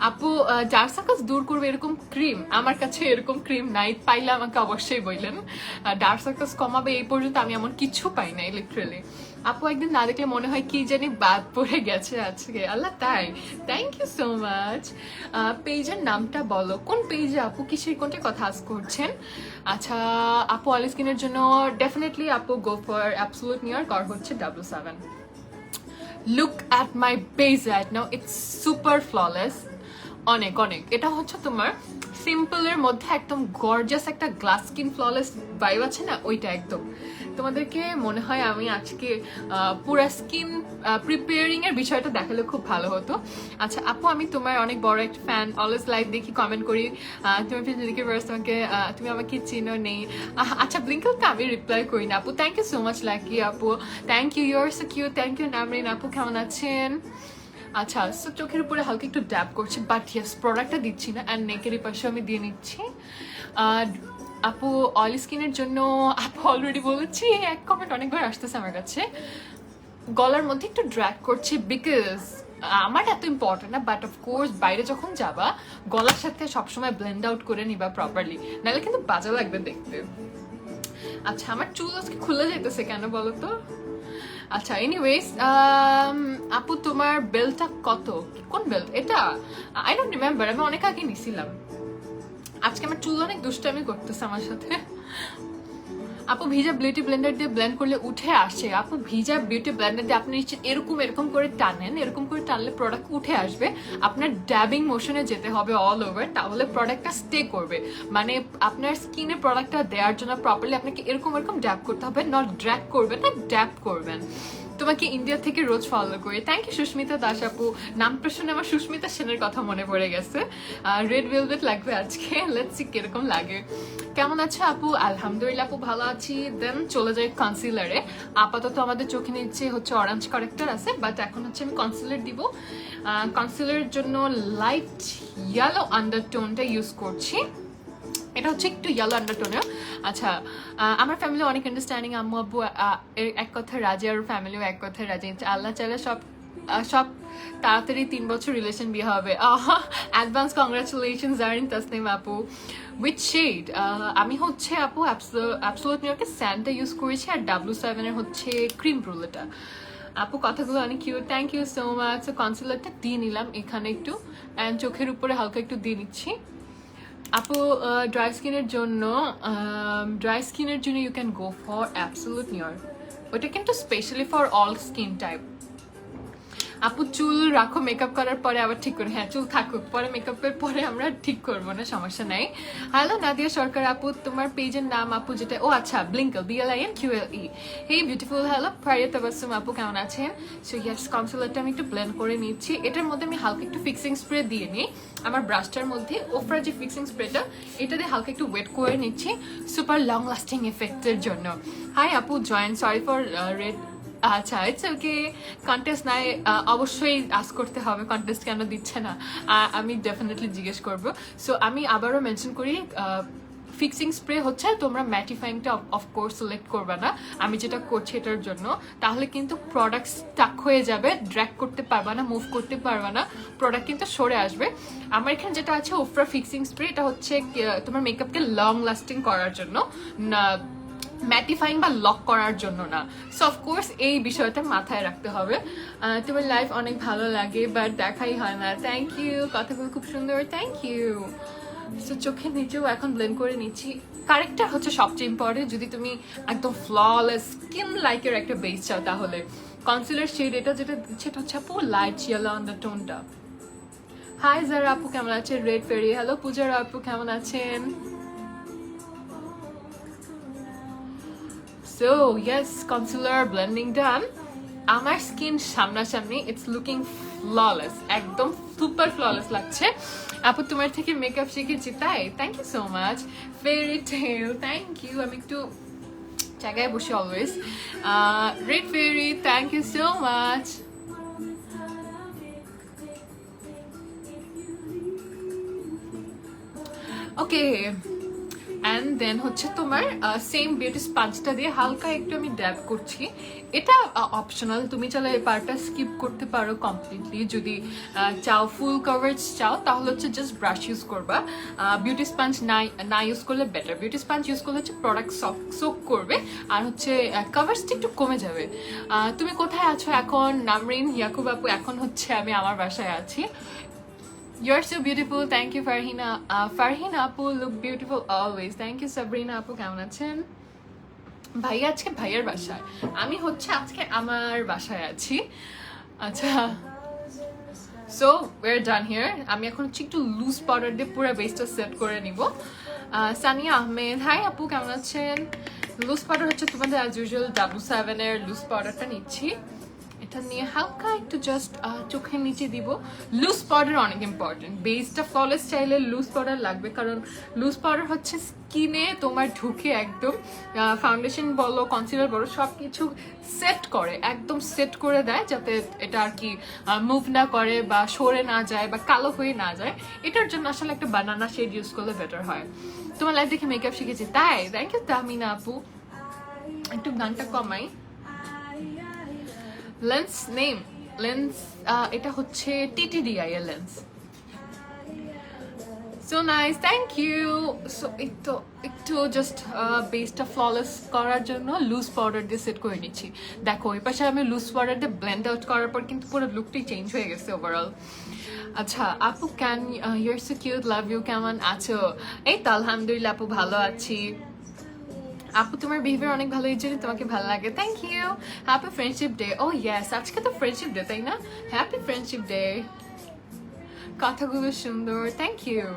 আপু ডার্ক সার্কেলস দূর করবে এরকম ক্রিম, আমার কাছে এরকম ক্রিম নাই, পাইলে আমাকে অবশ্যই বললেন। ডার্ক সার্কেলস কমাবে এই পর্যন্ত আমি এমন কিছু পাই নাই লিটারালি। আপু একদিন না দেখলে মনে হয় কি জানি বাদ পড়ে গেছে আজকে, আল্লাহ তাই। Thank you so much. পেজের নামটা বলো, কোন পেজে আপু, কিসের কোনটা কথা আজ করছেন? আচ্ছা আপু, অয়েলি স্কিনের জন্য ডেফিনেটলি আপু গো ফর অ্যাবসোলুট নিউইয়র্ক আর হচ্ছে W7। Look at my base right now, it's super flawless, অনেক অনেক। এটা হচ্ছে তোমার সিম্পলের মধ্যে একদম গর্জাস একটা গ্লাস স্কিন ফ্ললেস ভাইব আছে না, ওইটা একদম। তোমাদেরকে মনে হয় আমি আজকে পুরো স্কিন প্রিপেয়ারিং এর বিষয়টা দেখালে খুব ভালো হতো। আচ্ছা আপু, আমি তোমার অনেক বড় একটা ফ্যান, অলওয়েজ লাইভ দেখি, কমেন্ট করি, তুমি ফেসবুকে তোমাকে, তুমি আমাকে চিনো নেই। আচ্ছা ব্লিঙ্কলকে আমি রিপ্লাই করি না আপু। Thank you so much lucky আপু, thank you, you are so cute, thank you Namrin আপু, কেমন আছেন? আচ্ছা, সো চোখের উপরে হালকা একটু ড্যাপ করছি, বাট ইয়েস প্রোডাক্টটা দিচ্ছি না, অ্যান্ড নেকের পাশে আমি দিয়ে নিচ্ছি। আপু অয়েলি স্কিনের জন্য আপু অলরেডি বলেছি, এক কমেন্ট অনেকবার আসতেছে আমার কাছে, গলার মধ্যে একটু ড্র্যাগ করছি, বিকজ আমার এত ইম্পর্টেন্ট না, বাট অফকোর্স বাইরে যখন যাবা গলার সাথে সবসময় ব্লেন্ড আউট করে নিবা প্রপারলি, নাহলে কিন্তু বাজে লাগবে দেখতে। আচ্ছা আমার চুল আজকে খুলে যেতেছে কেন বলো তো? আচ্ছা এনিওয়েজ, আপু তোমার বেলটা কত? কোন বেল এটা? আই ডোন্ট রিমেম্বার, আমি অনেক আগে নিছিলাম। আজকে আমার চুল অনেক দুষ্টামি করতেছে আমার সাথে। আপু ভিজা বিউটি ব্লেন্ডার দিয়ে ব্লেন্ড করলে উঠে আসে? আপু ভিজা বিউটি ব্লেন্ডার দিয়ে আপনি এরকম এরকম করে টানেন, এরকম করে টানলে প্রোডাক্ট উঠে আসবে। আপনার ড্যাবিং মোশনে যেতে হবে অল ওভার, তাহলে প্রোডাক্টটা স্টে করবে। মানে আপনার স্কিনে প্রোডাক্টটা দেওয়ার জন্য প্রপারলি আপনাকে এরকম এরকম ড্যাব করতে হবে, নট ড্র্যাগ করবেন না, ড্যাব করবেন। তোমাকে ইন্ডিয়া থেকে রোজ ফলো করি। থ্যাংক ইউ সুস্মিতা দাস আপু। নামটা শুনে আমার সুস্মিতা সেনের কথা মনে পড়ে গেছে। রেড ভেলভেট লাগবে আজকে, লেটস সি কিরকম লাগে। কেমন আছে আপু? আলহামদুলিল্লাহ আপু ভালো আছি। দেন চলে যাই কনসিলারে। আপাতত আমাদের চোখে নিচে হচ্ছে অরেঞ্জ কারেক্টার আছে, বাট এখন হচ্ছে আমি কনসিলার দিব। কনসিলারের জন্য লাইট ইয়েলো আন্ডারটোনটা ইউজ করছি। এটা হচ্ছে একটু ইয়েলো আন্ডারটোনের। আচ্ছা আমার ফ্যামিলি অনেক আন্ডারস্ট্যান্ডিং, আম্মু আব্বু এক কথা রাজি, আর ফ্যামিলিও এক কথায় রাজি। আল্লাহ চাইলে সব সব তাড়াতাড়ি 3 বছর রিলেশন বিয়ে হবে। অ্যাডভান্স কংগ্রাচুলেশন জারিন তাসনিম আপু। উইথ শেড আমি হচ্ছে আপু অ্যাবসোলুট নিউ ইয়র্কের স্যান্ডটা ইউজ করেছি, আর W7 এর হচ্ছে ক্রিম রুলেটা। আপু কথাগুলো অনেক cute, thank you so much. কনসিলারটা দিয়ে নিলাম এখানে একটু, অ্যান্ড চোখের উপরে হালকা একটু দিয়ে নিচ্ছি। আপু ড্রাই স্কিনের জন্য you can go for Absolute New York. ওটা কিন্তু specially for all skin type. আপু চুল রাখো মেকআপ করার পরে আবার ঠিক করে। হ্যাঁ চুল থাকুক, পরে মেকআপের পরে আমরা ঠিক করবো না, সমস্যা নাই। হ্যালো নাদিয়া সরকার আপু, তোমার পেজের নাম আপু যেটা? ও আচ্ছা ব্লিঙ্কল, BLINQLE। হেই বিউটিফুল, হ্যালো ফারিয়া তাবাসসুম আপু কেমন আছেন? সো ইয়াস কনসিলারটা আমি একটু ব্লেন্ড করে নিচ্ছি। এটার মধ্যে আমি হালকা একটু ফিক্সিং স্প্রে দিয়ে নিই আমার ব্রাশটার মধ্যে। ওফরা যে ফিক্সিং স্প্রেটা, এটা দিয়ে হালকা একটু ওয়েট করে নিচ্ছি সুপার লং লাস্টিং এফেক্টের জন্য। হাই আপু জয়েন, সরি ফর রেড। আচ্ছা ইটস ওকে, কন্টেস্ট নাই অবশ্যই আস করতে হবে, কন্টেস্ট কেন দিচ্ছে না আমি ডেফিনেটলি জিজ্ঞেস করবো। সো আমি আবারও মেনশন করি, ফিক্সিং স্প্রে হচ্ছে তোমরা ম্যাটিফাইংটা অফকোর্স সিলেক্ট করবে না, আমি যেটা করছি এটার জন্য। তাহলে কিন্তু প্রোডাক্ট স্টাক হয়ে যাবে, ড্র্যাগ করতে পারবা না, মুভ করতে পারবা না, প্রোডাক্ট কিন্তু সরে আসবে। আমার এখানে যেটা আছে ওফরা ফিক্সিং স্প্রে, এটা হচ্ছে তোমার মেকআপকে লং লাস্টিং করার জন্য, ম্যাটিফাইং বা লক করার জন্য না। সো অফকোর্স এই বিষয়টা মাথায় রাখতে হবে। তোমার লাইফ অনেক ভালো লাগে বাট দেখাই হয় না। থ্যাংক ইউ, কথাগুলো খুব সুন্দর, থ্যাংক ইউ। সো চোখের নিচেও এখন ব্লেন্ড করে নিচ্ছি। কারেক্টার হচ্ছে সবচেয়ে ইম্পর্টেন্ট, যদি তুমি একদম ফ্ললেস স্কিন লাইকের একটা বেস চাও তাহলে। কনসিলার শেড এটা যেটা হচ্ছে আপু লাইট ইয়েলো আন্ডারটোনটা। হাই যারা আপু কেমন আছেন? রেড ফেরি, হ্যালো পূজার আপু কেমন আছেন? So yes, concealer blending done. আমার স্কিন সামনাসামনি, ইটস লুকিং ফ্ললেস, একদম সুপার ফ্ললেস লাগছে। আপু তোমার থেকে মেকআপ শিখেছি তাই? Thank you so much. Fairy tale, thank you. আমি একটু জায়গায় বসে always. Red fairy, thank you so much. Okay, and then হচ্ছে তোমার সেম বিউটি স্পঞ্জটা দিয়ে হালকা একটু আমি ড্যাব করছি। এটা অপশনাল, তুমি চাইলে এই পার্টটা স্কিপ করতে পারো কমপ্লিটলি। যদি চাও ফুল কভারেজ চাও তাহলে হচ্ছে জাস্ট ব্রাশ ইউজ করবা। বিউটি স্পঞ্জ না ইউজ করলে বেটার। বিউটি স্পঞ্জ ইউজ করলে হচ্ছে প্রোডাক্ট সোক করবে, আর হচ্ছে কভারেজটা একটু কমে যাবে। তুমি কোথায় আছো এখন? নামরিন ইয়াকুব আপু, এখন হচ্ছে আমি আমার বাসায় আছি। You're so beautiful. Thank you, Farhina. Farhina Apu, look beautiful always. Thank you, Sabrina Apu. কেমন আছেন? ভাইয়া আজকে ভাইয়ার বাসায়, আমি হচ্ছে আজকে আমার বাসায় আছি। আচ্ছা, সো we're done here. আমি এখন হচ্ছে একটু লুজ পাউডার দিয়ে পুরো বেসটা সেট করে নিব। সানিয়া আহমেদ, হাই আপু কেমন আছেন? লুজ পাউডার হচ্ছে তোমাদের অ্যাজ ইউজুয়াল W7 এর লুজ পাউডারটা নিচ্ছি। এটা নিয়ে হালকা একটু জাস্ট চোখের নিচে দিব। লুজ পাউডার অনেক ইম্পর্টেন্ট, বেসটা ফ্ললেস চাইলে লুজ পাউডার লাগবে, কারণ লুজ পাউডার হচ্ছে স্কিনে তোমার ঢুকে একদম ফাউন্ডেশন বলো কনসিলার বলো সব কিছু সেট করে, একদম সেট করে দেয়, যাতে এটা আর কি মুভ না করে বা সরে না যায় বা কালো হয়ে না যায়। এটার জন্য আসলে একটা বানানা শেড ইউজ করলে বেটার হয়। তোমার লাইফ দেখে মেকআপ শিখেছি তাই? থ্যাংক ইউ তাহমিনা আপু। একটু গানটা কমাই। লেন্স নেম, লেন্স এটা হচ্ছে TTDI এর লেন্স। So nice, thank you. So একটু জাস্ট বেসটা ফ্ললেস করার জন্য লুজ পাউডার দিয়ে সেট করে নিচ্ছি। দেখো ওই পাশে আমি লুজ পাউডার দিয়ে ব্লেন্ড আউট করার পর কিন্তু পুরো লুকটাই চেঞ্জ হয়ে গেছে ওভারঅল। আচ্ছা আপু, can your so cute, love you, কেমন আছো? এই তো আলহামদুলিল্লাহ আপু, ভালো আছি। আপু তোমার বিহেভিয়ার অনেক ভালো, এই জন্য তোমাকে ভালো লাগে। Thank you. Happy friendship day. Oh yes, আজকে তো ফ্রেন্ডশিপ ডে, তাই না? Happy friendship day. কথাগুলো সুন্দর, থ্যাংক ইউ।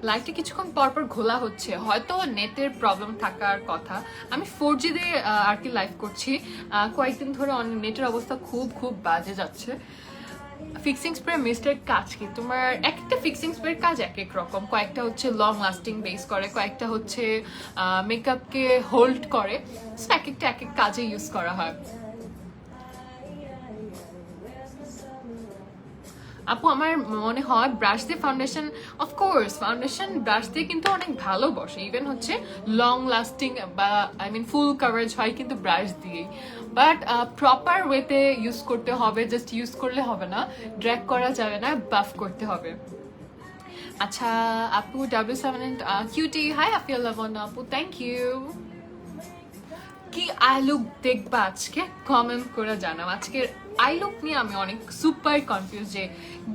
লাইটটা কিছুক্ষণ পরপর ঘোলা হচ্ছে, হয়তো নেটের প্রবলেম থাকার কথা। আমি 4G দিয়ে আর কি লাইভ করছি, কয়েকদিন ধরে নেটের অবস্থা খুব খুব বাজে যাচ্ছে। ফিক্সিং স্প্রে মিস্টের কাজ কি? তোমার এক একটা ফিক্সিং স্প্রের কাজ এক এক রকম। কয়েকটা হচ্ছে লং লাস্টিং বেস করে, কয়েকটা হচ্ছে মেকআপকে হোল্ড করে। এক একটা এক এক কাজে ইউজ করা হয়। আপু আমার মনে হয় ব্রাশ দিয়ে ফাউন্ডেশন, অফকোর্স ফাউন্ডেশন ব্রাশ দিয়ে কিন্তু অনেক ভালো বসে, ইভেন হচ্ছে লং লাস্টিং বা আই মিন ফুল কাভারেজ হয় কিন্তু ব্রাশ দিয়েই। বাট প্রপার ওয়েতে ইউজ করতে হবে, জাস্ট ইউজ করলে হবে না, ড্র্যাগ করা যাবে না, বাফ করতে হবে। আচ্ছা আপু, W7 কিউটি, হাই আফিয়া লাবণ আপু, থ্যাংক ইউ। কি আই লুক দেখবা আজকে? কমেন্ট করে জানাও। আজকের আই লুক নিয়ে আমি অনেক সুপার কনফিউজ যে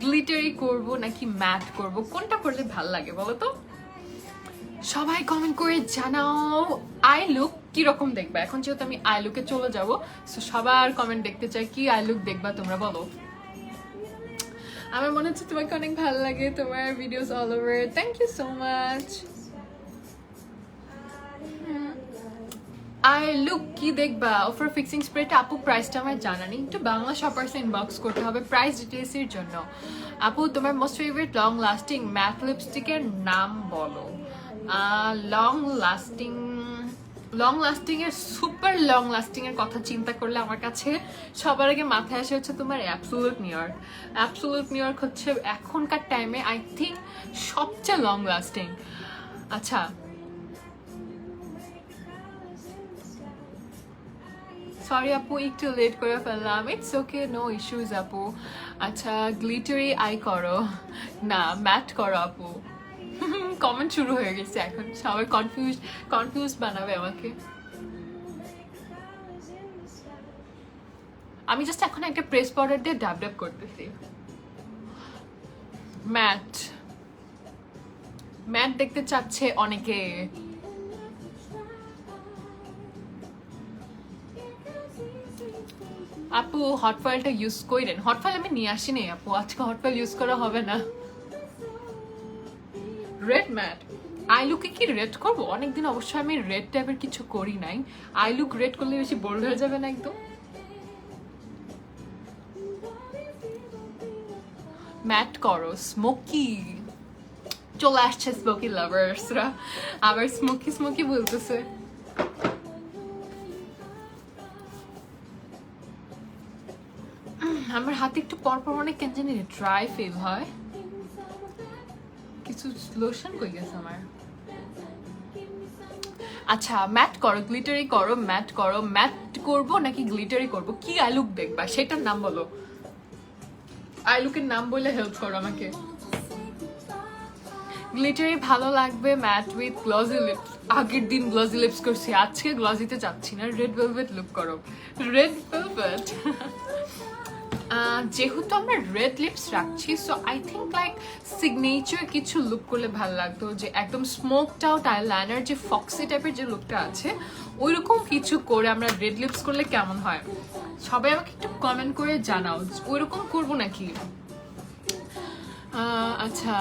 গ্লিটারি করব নাকি ম্যাট করব, কোনটা করলে ভাল লাগে বলো তো? সবাই কমেন্ট করে জানাও আই লুক কিরকম দেখবা। এখন যেহেতু আমি আই লুকে চলে যাবো, সো সবার কমেন্ট দেখতে চাই, কি আই লুক দেখবা তোমরা বলো। আমার মনে হচ্ছে তোমাকে অনেক ভালো লাগে, তোমার videos all over. Thank you so much. Eye look কি দেখবা? অফার ফিক্সিং স্প্রেটা আপু প্রাইসটা আমার জানা নেই, একটু বাংলা শপার্স ইনবক্স করতে হবে প্রাইস ডিটেলসের জন্য। আপু তোমার most favourite long lasting matte লিপস্টিকের নাম বলো। লং লাস্টিং এর সুপার লং লাস্টিং এর কথা চিন্তা করলে আমার কাছে সবার আগে মাথায় আসে হচ্ছে তোমার অ্যাবসোলিউট নিউইয়র্ক। অ্যাবসোলিউট নিউইয়র্ক হচ্ছে এখনকার টাইমে আই থিঙ্ক সবচেয়ে লং লাস্টিং। আচ্ছা সরি আপু, একটু লেট করে ফেললাম, ইটস ওকে, নো ইস্যুজ আপু। আচ্ছা গ্লিটারি আই করো না ম্যাট করো আপু? কমেন্ট শুরু হয়ে গেছে এখন, সবাই কনফিউজ বানাবে আমাকে। আমি জাস্ট এখন একটা প্রেস পাউডার দিয়ে ডাব ডাব করতেছি। ম্যাট দেখতে চাচ্ছে অনেকে। আপু হট ফয়েলটা ইউজ করেন? হট ফয়েল আমি নিয়ে আসিনি আপু, আজকে হট ফয়েল ইউজ করা হবে না। রেড ম্যাট আই লুকে কি রেড করবো? অনেকদিন অবশ্যই আমি রেড টাইপের কিছু করি নাই। আই লুক রেড করলে বেশি বোল্ড হয়ে যাবে না একদম? ম্যাট করো স্মোকি। চলে আসছে স্মোকি লাভার্সরা, আবার স্মোকি স্মোকি বলতেছে। আমার হাতে একটু পরপর অনেক কেন জানি ড্রাই ফিল হয়। কিছু লোশন কই গেছে আমার। আচ্ছা ম্যাট করো, গ্লিটারি করো, ম্যাট করো। ম্যাট করবো নাকি গ্লিটারি করবো? কি আই লুক দেখবা সেটার নাম বলো। আই লুকের নাম বলে হেল্প করো আমাকে। গ্লিটারি ভালো লাগবে, ম্যাট উইথ গ্লসি লিপস। আগের দিন গ্লসি লিপস করছি, আজকে গ্লসিতে যাচ্ছি না, রেড ভেলভেট লুক করো। রেড ভেলভেট যেহেতু আমরা রেড লিপস রাখছি, so I think like signature কিছু লুক করলে ভালো লাগতো, যে একদম স্মোকড আউট আইলাইনার যে ফক্সি টাইপের যে লুকটা আছে ওইরকম কিছু করে আমরা রেড লিপস করলে কেমন হয়। সবাই আমাকে একটু কমেন্ট করে জানাও ওইরকম করবো নাকি। আচ্ছা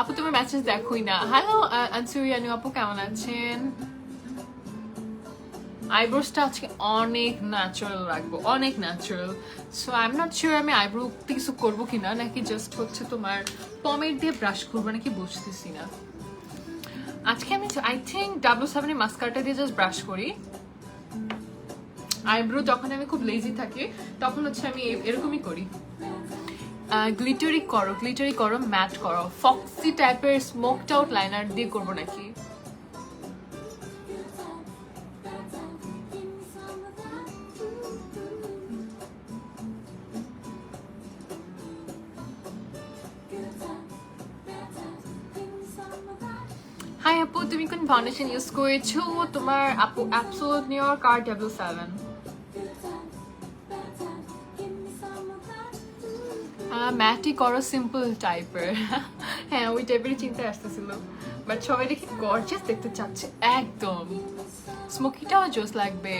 আপু তোমার মেসেজ দেখোই না। হ্যালো আনসুরিয়ানু আপু, কেমন আছেন? আইব্রোসটা আজকে অনেক ন্যাচারাল রাখবো, অনেক natural. So I am not sure আমি আইব্রো কিছু করবো কিনা, নাকি জাস্ট হচ্ছে তোমার পমেড দিয়ে ব্রাশ করবো নাকি বুঝতেছি না। আজকে আমি আই থিঙ্ক W7 মাস্কারাটা দিয়ে জাস্ট ব্রাশ করি। আইব্রো যখন আমি খুব লেজি থাকি তখন হচ্ছে আমি এরকমই করি। গ্লিটারি করো, ম্যাট করো। ফক্সি টাইপের স্মোকড আউট লাইনার দিয়ে করবো নাকি? হাই আপু, তুমি কোন ফাউন্ডেশন ইউজ করেছো? তোমার আপু অ্যাবসোলিউট নিউ ইয়র্ক R77। ম্যাটই করো সিম্পল টাইপের। হ্যাঁ, ওই টাইপেরই চিন্তা আসতেছিল, বাট সবাই দেখি গর্জিয়াস দেখতে চাচ্ছে একদম। স্মোকিটাও জোস লাগবে।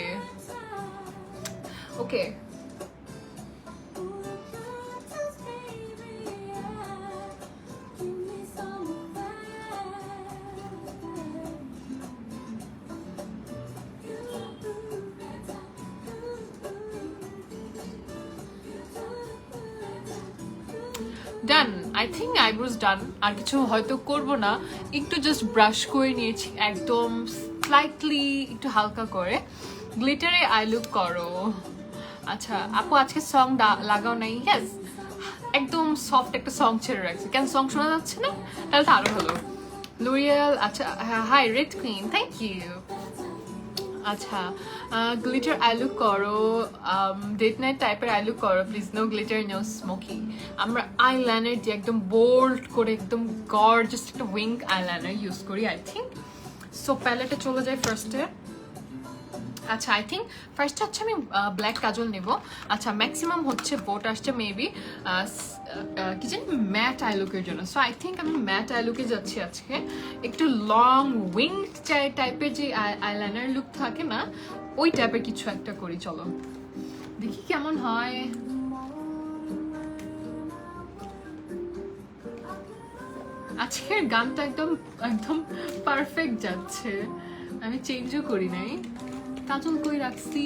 ওকে, ডান। আই থিঙ্ক আইব্রোজ ডান, আর কিছু হয়তো করব না, একটু জাস্ট ব্রাশ করে নিয়েছি একদম স্লাইটলি, একটু হালকা করে। গ্লিটারে আই লুক করো। আচ্ছা আপু, আজকে সং লাগাও নাই? ইয়েস, একদম সফট একটা সং ছেড়ে রাখছি। কেন, সং শোনা যাচ্ছে না? তাহলে তো আরো হলো। লুরিয়াল, আচ্ছা hi red queen, thank you. আচ্ছা, গ্লিটার আই লুক করো, ডেট নাইট টাইপের আই লুক করো please. No glitter, no smoky. আমরা আইলাইনার দিয়ে একদম বোল্ড করে একদম গর্জিয়াস একটা উইং আইলাইনার ইউজ করি আই থিঙ্ক। সো প্যালেটে চলে যাই ফার্স্টে। আচ্ছা, আই থিঙ্ক ফার্স্টে হচ্ছে আমি ব্ল্যাক কাজল নেব। আচ্ছা, ম্যাক্সিমাম হচ্ছে বোট আসছে মেবি কি জানি ম্যাট আই লুকের জন্য। সো আই থিঙ্ক আমি ম্যাট আই লুকে যাচ্ছি আজকে। একটু লং উইংড টাইপের যে আইলাইনার লুক থাকে না, ওই টাইপের কিছু একটা করি। চলো দেখি কেমন হয়। আজকের গানটা একদম একদম পারফেক্ট যাচ্ছে, আমি চেঞ্জও করি নাই। কাজল কই রাখছি,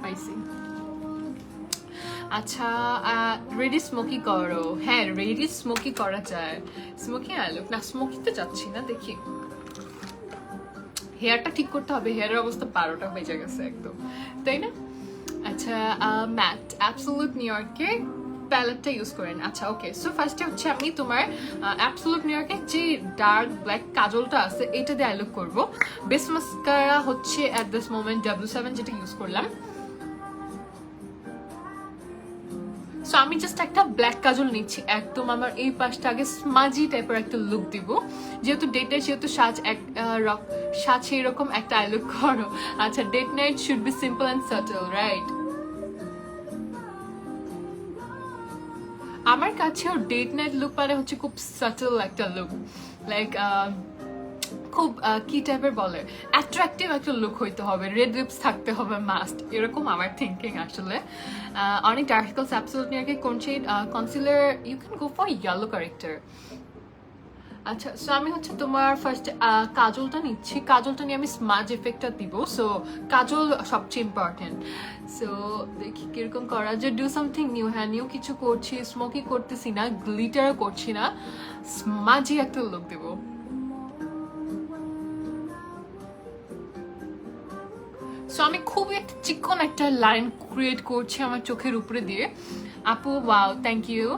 পাইছি। আচ্ছা, রেডি স্মোকি করো। হ্যাঁ, রেডি স্মোকি করা যায়। স্মোকি আলো না, স্মোকি তো যাচ্ছি না। দেখি, হেয়ারটা ঠিক করতে হবে, হেয়ারের অবস্থা 12টা বেজে গেছে একদম, তাই না? আচ্ছা, ম্যাট অ্যাবসোলিউট নিউ ইয়র্কের প্যালেটটা ইউজ করেন। আচ্ছা ওকে, সো ফার্স্টে হচ্ছে আমি তোমার অ্যাবসোলিউট নিউ ইয়র্কের যে ডার্ক ব্ল্যাক কাজলটা আছে এটা দিয়ে আই লুক করবো। বেস মাস্কারা হচ্ছে অ্যাট দিস মোমেন্ট W7 যেটা ইউজ করলাম। সো আমি জাস্ট একটা ব্ল্যাক কাজল নিচ্ছি একদম আমার এই পাশটা, আগে স্মাজি টাইপের একটা লুক দিব, যেহেতু ডেটে যেহেতু সাজ এরকম একটা আই লুক করো। আচ্ছা, date night should be simple and subtle, right? আমার কাছেও ডেট নাইট লুক মানে হচ্ছে খুব সাটল একটা লুক, লাইক খুব কি টাইপের বলে, অ্যাট্রাকটিভ একটা লুক হইতে হবে, রেড লিপস থাকতে হবে মাস্ট, এরকম আমার থিঙ্কিং আসলে। অনেক ডার্ক সার্কেলস অ্যাবসোলিউট নিয়ে কোন shade concealer you can go for yellow character. আচ্ছা, সো আমি হচ্ছে তোমার ফার্স্ট কাজলটা নিচ্ছি। কাজলটা নিয়ে আমি স্মাজ এফেক্টটা দিব। সো কাজল সবচেয়ে ইম্পর্টেন্ট। সো দেখি কিরকম করা যে ডু সামথিং নিউ। হ্যাঁ, নিউ কিছু করছি, স্মোকি করতেছি না, গ্লিটার করছি না, স্মাজি একটা লুক দেবো। সো আমি খুবই একটা চিকন একটা লাইন ক্রিয়েট করছি আমার চোখের উপরে দিয়ে। আপু wow, thank you.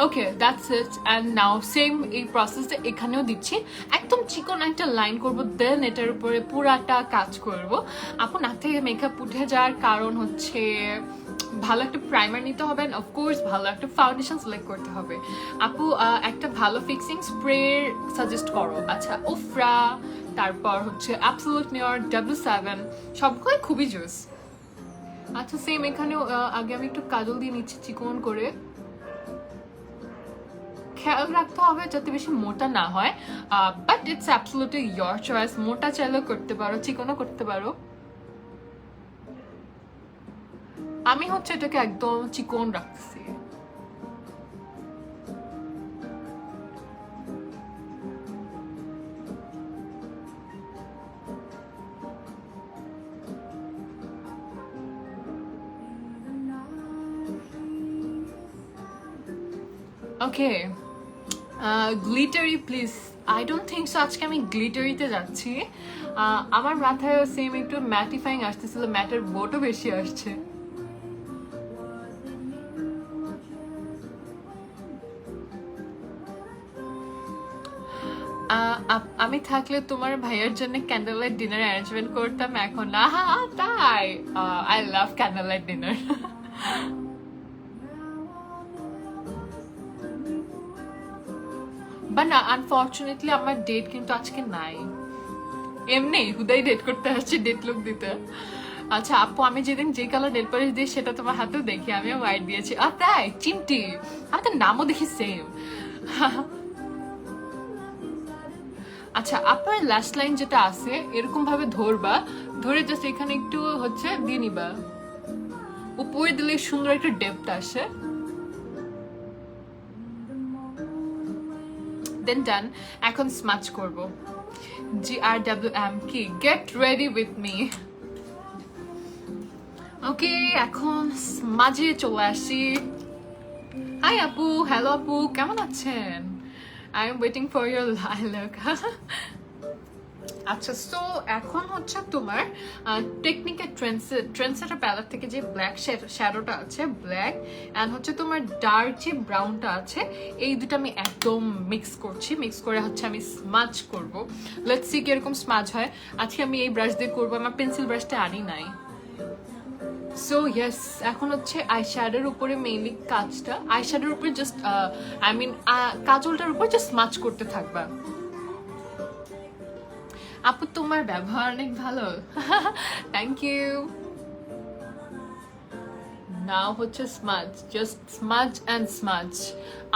Okay, that's it. And now same এই প্রসেসটা এখানেও দিচ্ছি, একদম চিকন একটা লাইন করব, দেন এটার উপরে পুরাটা কাজ করব। আপু নাক থেকে মেকআপ উঠে যাওয়ার কারণ হচ্ছে ভালো একটা প্রাইমার নিতে হবে, অ্যান্ড অফকোর্স ভালো একটা ফাউন্ডেশন সিলেক্ট করতে হবে। আপু একটা ভালো ফিক্সিং স্প্রে সাজেস্ট করো। আচ্ছা, ওফরা, তারপর হচ্ছে অ্যাবসোলিউট নিউ ইয়র্ক W7, সবগুলোই খুবই জোস। আচ্ছা, সেম এখানেও আগে আমি একটু কাজল দিয়ে নিচ্ছি চিকন করে। খেয়াল রাখতে হবে যাতে বেশি মোটা না হয়, but it's absolutely your choice. মোটা চাইলেও করতে পারো, চিকনও করতে পারো। আমি হচ্ছে এটাকে একদম চিকন রাখছি। Okay, glittery please. I don't think so আজকে আমি গ্লিটারিতে যাচ্ছি। আমার মাথায় সেম একটু ম্যাটিফাইং আসতেছিল, ম্যাটের বোটও বেশি আসছে। আমি থাকলে তোমার ভাইয়ের জন্য ক্যান্ডেল লাইট ডিনার অ্যারেঞ্জমেন্ট করতাম, এখন না। তাই I love candle light dinner. But না, আনফর্চুনেটলি আমার ডেট কিন্তু আজকে নাই, এমনি হুদাই ডেট করতে আসছি, ডেট লুক দিতে। আচ্ছা আপু, আমি যেদিন যে কালার নেল পলিশ দিই সেটা তোমার হাতেও দেখি, আমিও হোয়াইট দিয়েছি। তাই চিমটি, আমাদের নামও দেখি সেম। আচ্ছা আপনার লাস্ট লাইন যেটা আছে এরকম ভাবে ধরবা, ধরে জাস্ট এখানে একটু হচ্ছে দিয়ে নিবা, উপরে দিলে সুন্দর একটা ডেপথ আসে। দেন ডান। এখন স্মাচ করব। GRWM কি গেট রেডি উইথ মি। ওকে, এখন স্মাজে চলে আসি। হাই আপু, হ্যালো আপু, কেমন আছেন? I am waiting for your look. আচ্ছা সো এখন হচ্ছে তোমার টেকনিকের ট্রেন্ডসেটার প্যালেট থেকে যে ব্ল্যাক শ্যাডোটা আছে, ব্ল্যাক অ্যান্ড হচ্ছে তোমার ডার্ক যে ব্রাউনটা আছে, এই দুটো আমি একদম মিক্স করছি। মিক্স করে হচ্ছে আমি স্মাচ করব। লেটস সি কিরকম স্মাচ হয়। আজকে আমি এই ব্রাশ দিয়ে করবো, আমার পেন্সিল ব্রাশটা আনি নাই। সো ইয়েস, এখন হচ্ছে আইশ্যাডোর উপরে মেইনলি কাজটা, আইশ্যাডোর উপরে জাস্ট আই মিন কাজলটার উপর জাস্ট স্মাচ করতে থাকবা। আপু তোমার ব্যবহার অনেক ভালো, থ্যাংক ইউ। নাও হচ্ছে smudge, just smudge and smudge.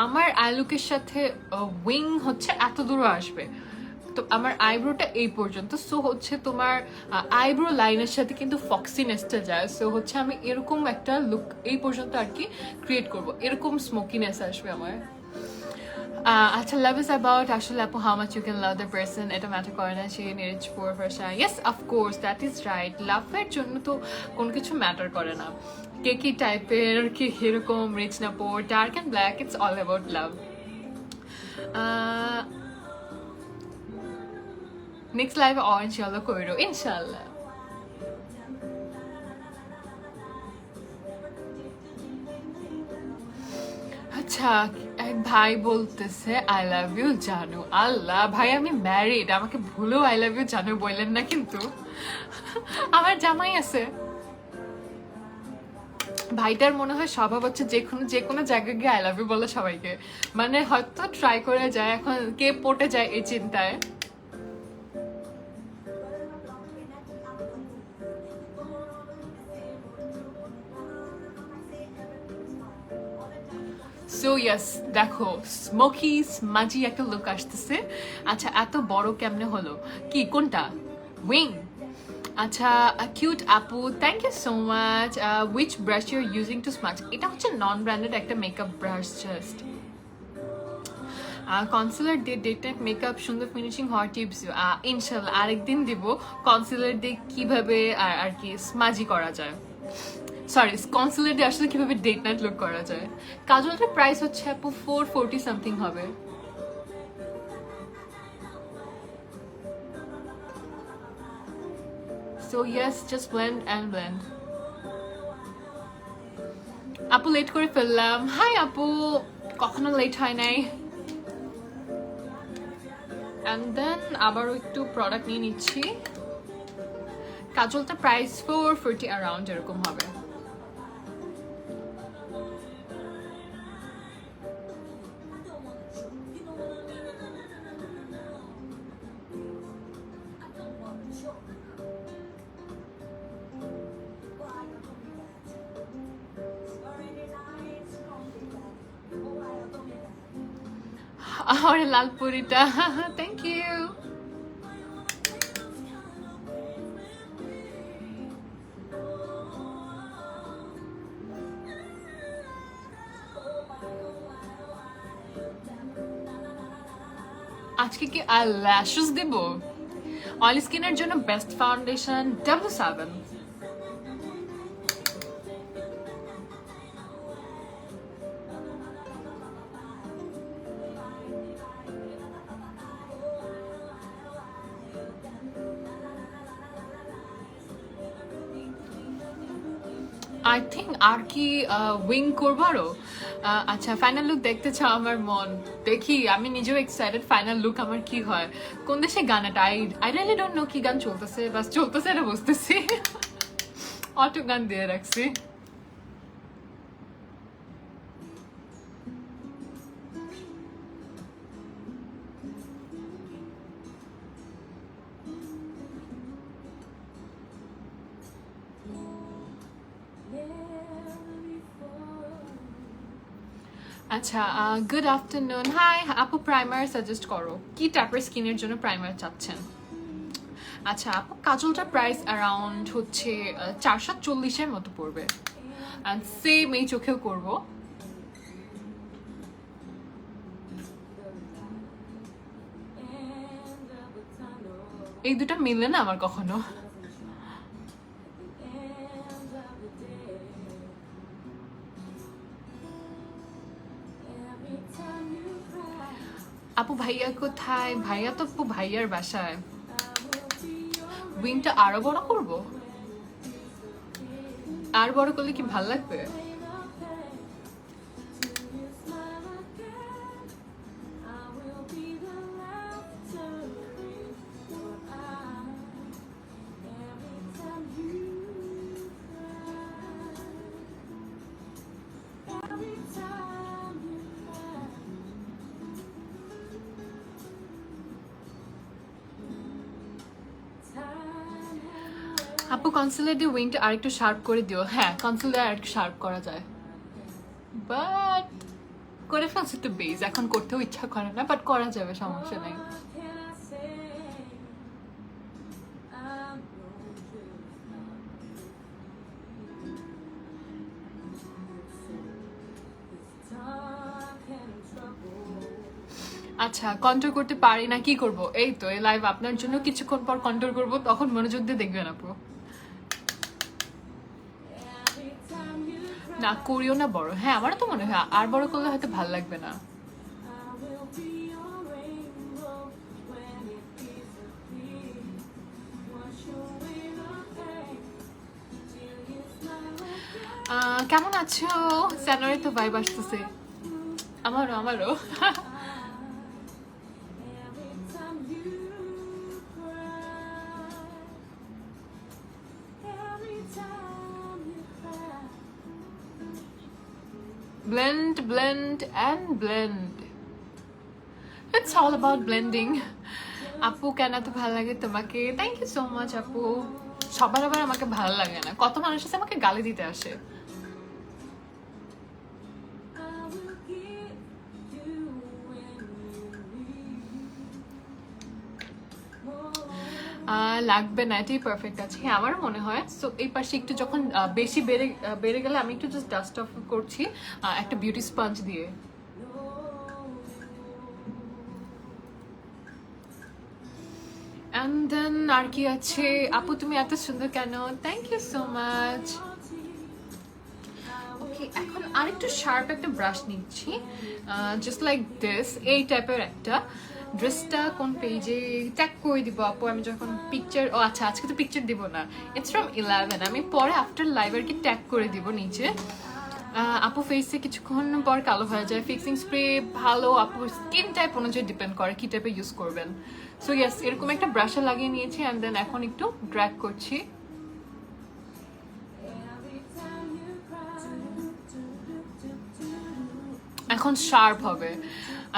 আমার আইলুকের সাথে উইং হচ্ছে এত দূর আসবে, তো আমার আইব্রোটা এই পর্যন্ত। সো হচ্ছে তোমার আইব্রো লাইনের সাথে কিন্তু ফক্সিনেসটা যায়। সো হচ্ছে আমি এরকম একটা লুক এই পর্যন্ত আর কি ক্রিয়েট করবো, এরকম স্মোকিনেস আসবে আমার। আচ্ছা, লাভ ইজ অ্যাবাউট আসলে আপু how much you can love the person, এটা ম্যাটার করে না সে নিরিচ পোর ভাষা। Yes of course, that is right. লাভের জন্য তো কোনো কিছু ম্যাটার করে না, কে কি টাইপের, কে এরকম, রিচ না poor, dark and black, it's all about love. Next লাইভে ইনশাল্লাহ করো, ইনশাল্লাহ। আচ্ছা, এক ভাই বলতেছে আই লাভ ইউ জানু। আল্লাহ ভাই, আমি ম্যারিড, আমাকে ভুলেও আই লাভ ইউ জানু বললেন না কিন্তু। আমার জামাই আছে। ভাইটার মনে হয় স্বভাব হচ্ছে যে কোনো জায়গায় গিয়ে আই লাভ ইউ বলে সবাইকে, মানে হয়তো ট্রাই করে যায়, এখন কে পটে যায় এই চিন্তায়। সো ইয়েস, দেখো স্মোকি স্মাজি একটা লুক আসতেছে। আচ্ছা এত বড় কেমনে হলো, কি কোনটা উইং? আচ্ছা কিউট আপু, thank you so much. Which brush you are using to smudge? এটা হচ্ছে নন ব্র্যান্ডেড একটা মেকআপ ব্রাশ জাস্ট। কনসিলার দিয়ে ডে টাইপ মেকআপ সুন্দর ফিনিশিং হওয়ার টিপস ইনশাল্লাহ আরেকদিন দিব। কনসিলার দিয়ে কিভাবে আর কি স্মাজি করা যায়, সরি কনসিলার দিয়ে আসলে কিভাবে ডেট নাইট লুক করা যায়। কাজলটার প্রাইস হচ্ছে আপু 440 সামথিং হবে। So yes, just blend and blend. আপু লেট করে ফেললাম। হাই আপু, কখনো লেট হয় নাই। অ্যান্ড দেন আবারও একটু প্রোডাক্ট নিয়ে নিচ্ছি। কাজলটা প্রাইস 440 অ্যারাউন্ড এরকম হবে। আমার লালপুরিটা, থ্যাংক ইউ। আজকে কি ল্যাশেস দিব? অয়েলি স্কিনের জন্য best foundation W7। I think আর কি উইং করবো আরো। আচ্ছা, ফাইনাল লুক দেখতে চাও আমার মন? দেখি, আমি নিজেও এক্সাইটেড ফাইনাল লুক আমার কি হয়। কোন দেশে গানাটা? আই রিয়েলি ডোন্ট নো কি গান চলতেছে, বাস চলতেছে এটা বুঝতেছি। অটো গান দিয়ে রাখছি। আচ্ছা, গুড আফটারনুন। হাই আপু, প্রাইমার সাজেস্ট করো। কি টাইপের স্কিনের জন্য প্রাইমার চাচ্ছেন? আচ্ছা আপু, কাজলটার প্রাইস অ্যারাউন্ড হচ্ছে 440-এর মতো পড়বে। অ্যান্ড সেম এই চোখেও করব। এই দুটা মিললে না আমার কখনো। আপু ভাইয়া কোথায়? ভাইয়া তো আপু ভাইয়ার বাসায়। উইংটা আরো বড় করব? আর বড় করলে কি ভাল লাগবে? আপু কনসিলার দিয়ে উইংটা আরেকটু শার্প করে দিও। হ্যাঁ, কনসিলার আরেকটু শার্প করা যায়, বাট করে ফেলছি তো বেজ, এখন করতেও ইচ্ছা করে না, বাট করা যাবে, সমস্যা নেই। আচ্ছা, কন্ট্রোল করতে পারি না, কি করব? এই তো এই লাইভ আপনার জন্য, কিছুক্ষণ পর কন্ট্রোল করব, তখন মনোযোগ দিয়ে দেখবেন আপু। না করিও না বড়। হ্যাঁ, আমারও তো মনে হয় আর বড় করলে হয়তো ভাল লাগবে না। কেমন আছো? জানুয়ারি তো ভাইব আসতেছে। আমারও। blend and blend. It's all about blending. আপু কেন এত ভালো লাগে তোমাকে? থ্যাংক ইউ সো মাচ আপু। সবার আবার আমাকে ভালো লাগে না, কত মানুষ আছে আমাকে গালি দিতে আসে। লাগবে না, এটাই পারফেক্ট আছে। হ্যাঁ, আমারও মনে হয়। সো এই পাশে একটু যখন বেশি বেড়ে গেলে আমি একটু জাস্ট ডাস্ট অফ করছি একটা বিউটি স্পঞ্জ দিয়ে। অ্যান্ড দেন আর কি আছে? আপু তুমি এত সুন্দর কেন? Thank you so much. Okay, এখন আরেকটু শার্প একটা ব্রাশ নিচ্ছি, জাস্ট লাইক দিস, এই টাইপের একটা। ড্রেসটা কোন পেজে ট্যাগ করে দিব আপু আমি যখন পিকচার? ও আচ্ছা, আজকে তো পিকচার দিব না, ইটস ফ্রম 11। আমি পরে আফটার লাইভ আর কি ট্যাগ করে দিব নিচে। আপু ফেসে কিছুক্ষণ পর কালো হয়ে যায়, ফিক্সিং স্প্রে ভালো আপু স্কিন টাইপ অনুযায়ী ডিপেন্ড করে কি টাইপের ইউজ করবেন। সো ইয়েস, এরকম একটা ব্রাশে লাগিয়ে নিয়েছি অ্যান্ড দেন এখন একটু ড্র্যাগ করছি। এখন শার্প হবে।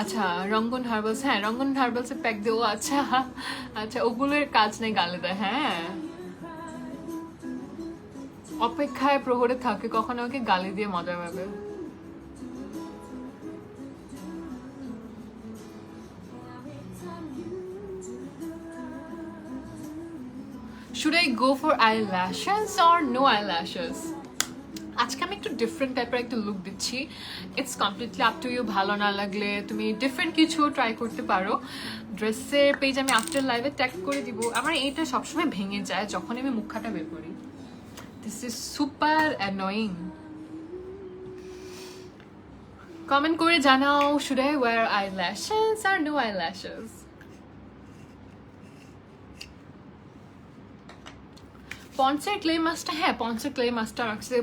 আচ্ছা, রঙ্গন হার্বালস, হ্যাঁ রঙ্গন হার্বালসের প্যাক দেবো। আচ্ছা আচ্ছা, ওগুলোর কাজ নেই গালে দেয়। হ্যাঁ, অপেক্ষায় প্রহরে থাকে কখন আমাকে গালি দিয়ে মজা পাবে। Should I go for eyelashes or no eyelashes? আজকে আমি একটু ডিফারেন্ট টাইপের একটা লুক দিচ্ছি। It's completely up to you, ভালো না লাগলে তুমি ডিফারেন্ট কিছু ট্রাই করতে পারো। ড্রেসের পেজ আমি আফটার লাইভে ট্যাগ করে দিব। আমার এইটা সবসময় ভেঙে যায় যখন আমি মুখটা বের করি। This is super annoying. Comment করে জানাও, should I wear eyelashes or no eyelashes? পন্সের ক্লে মাস্কটা, হ্যাঁ পন্সের ক্লে মাস্কটা রাখছে,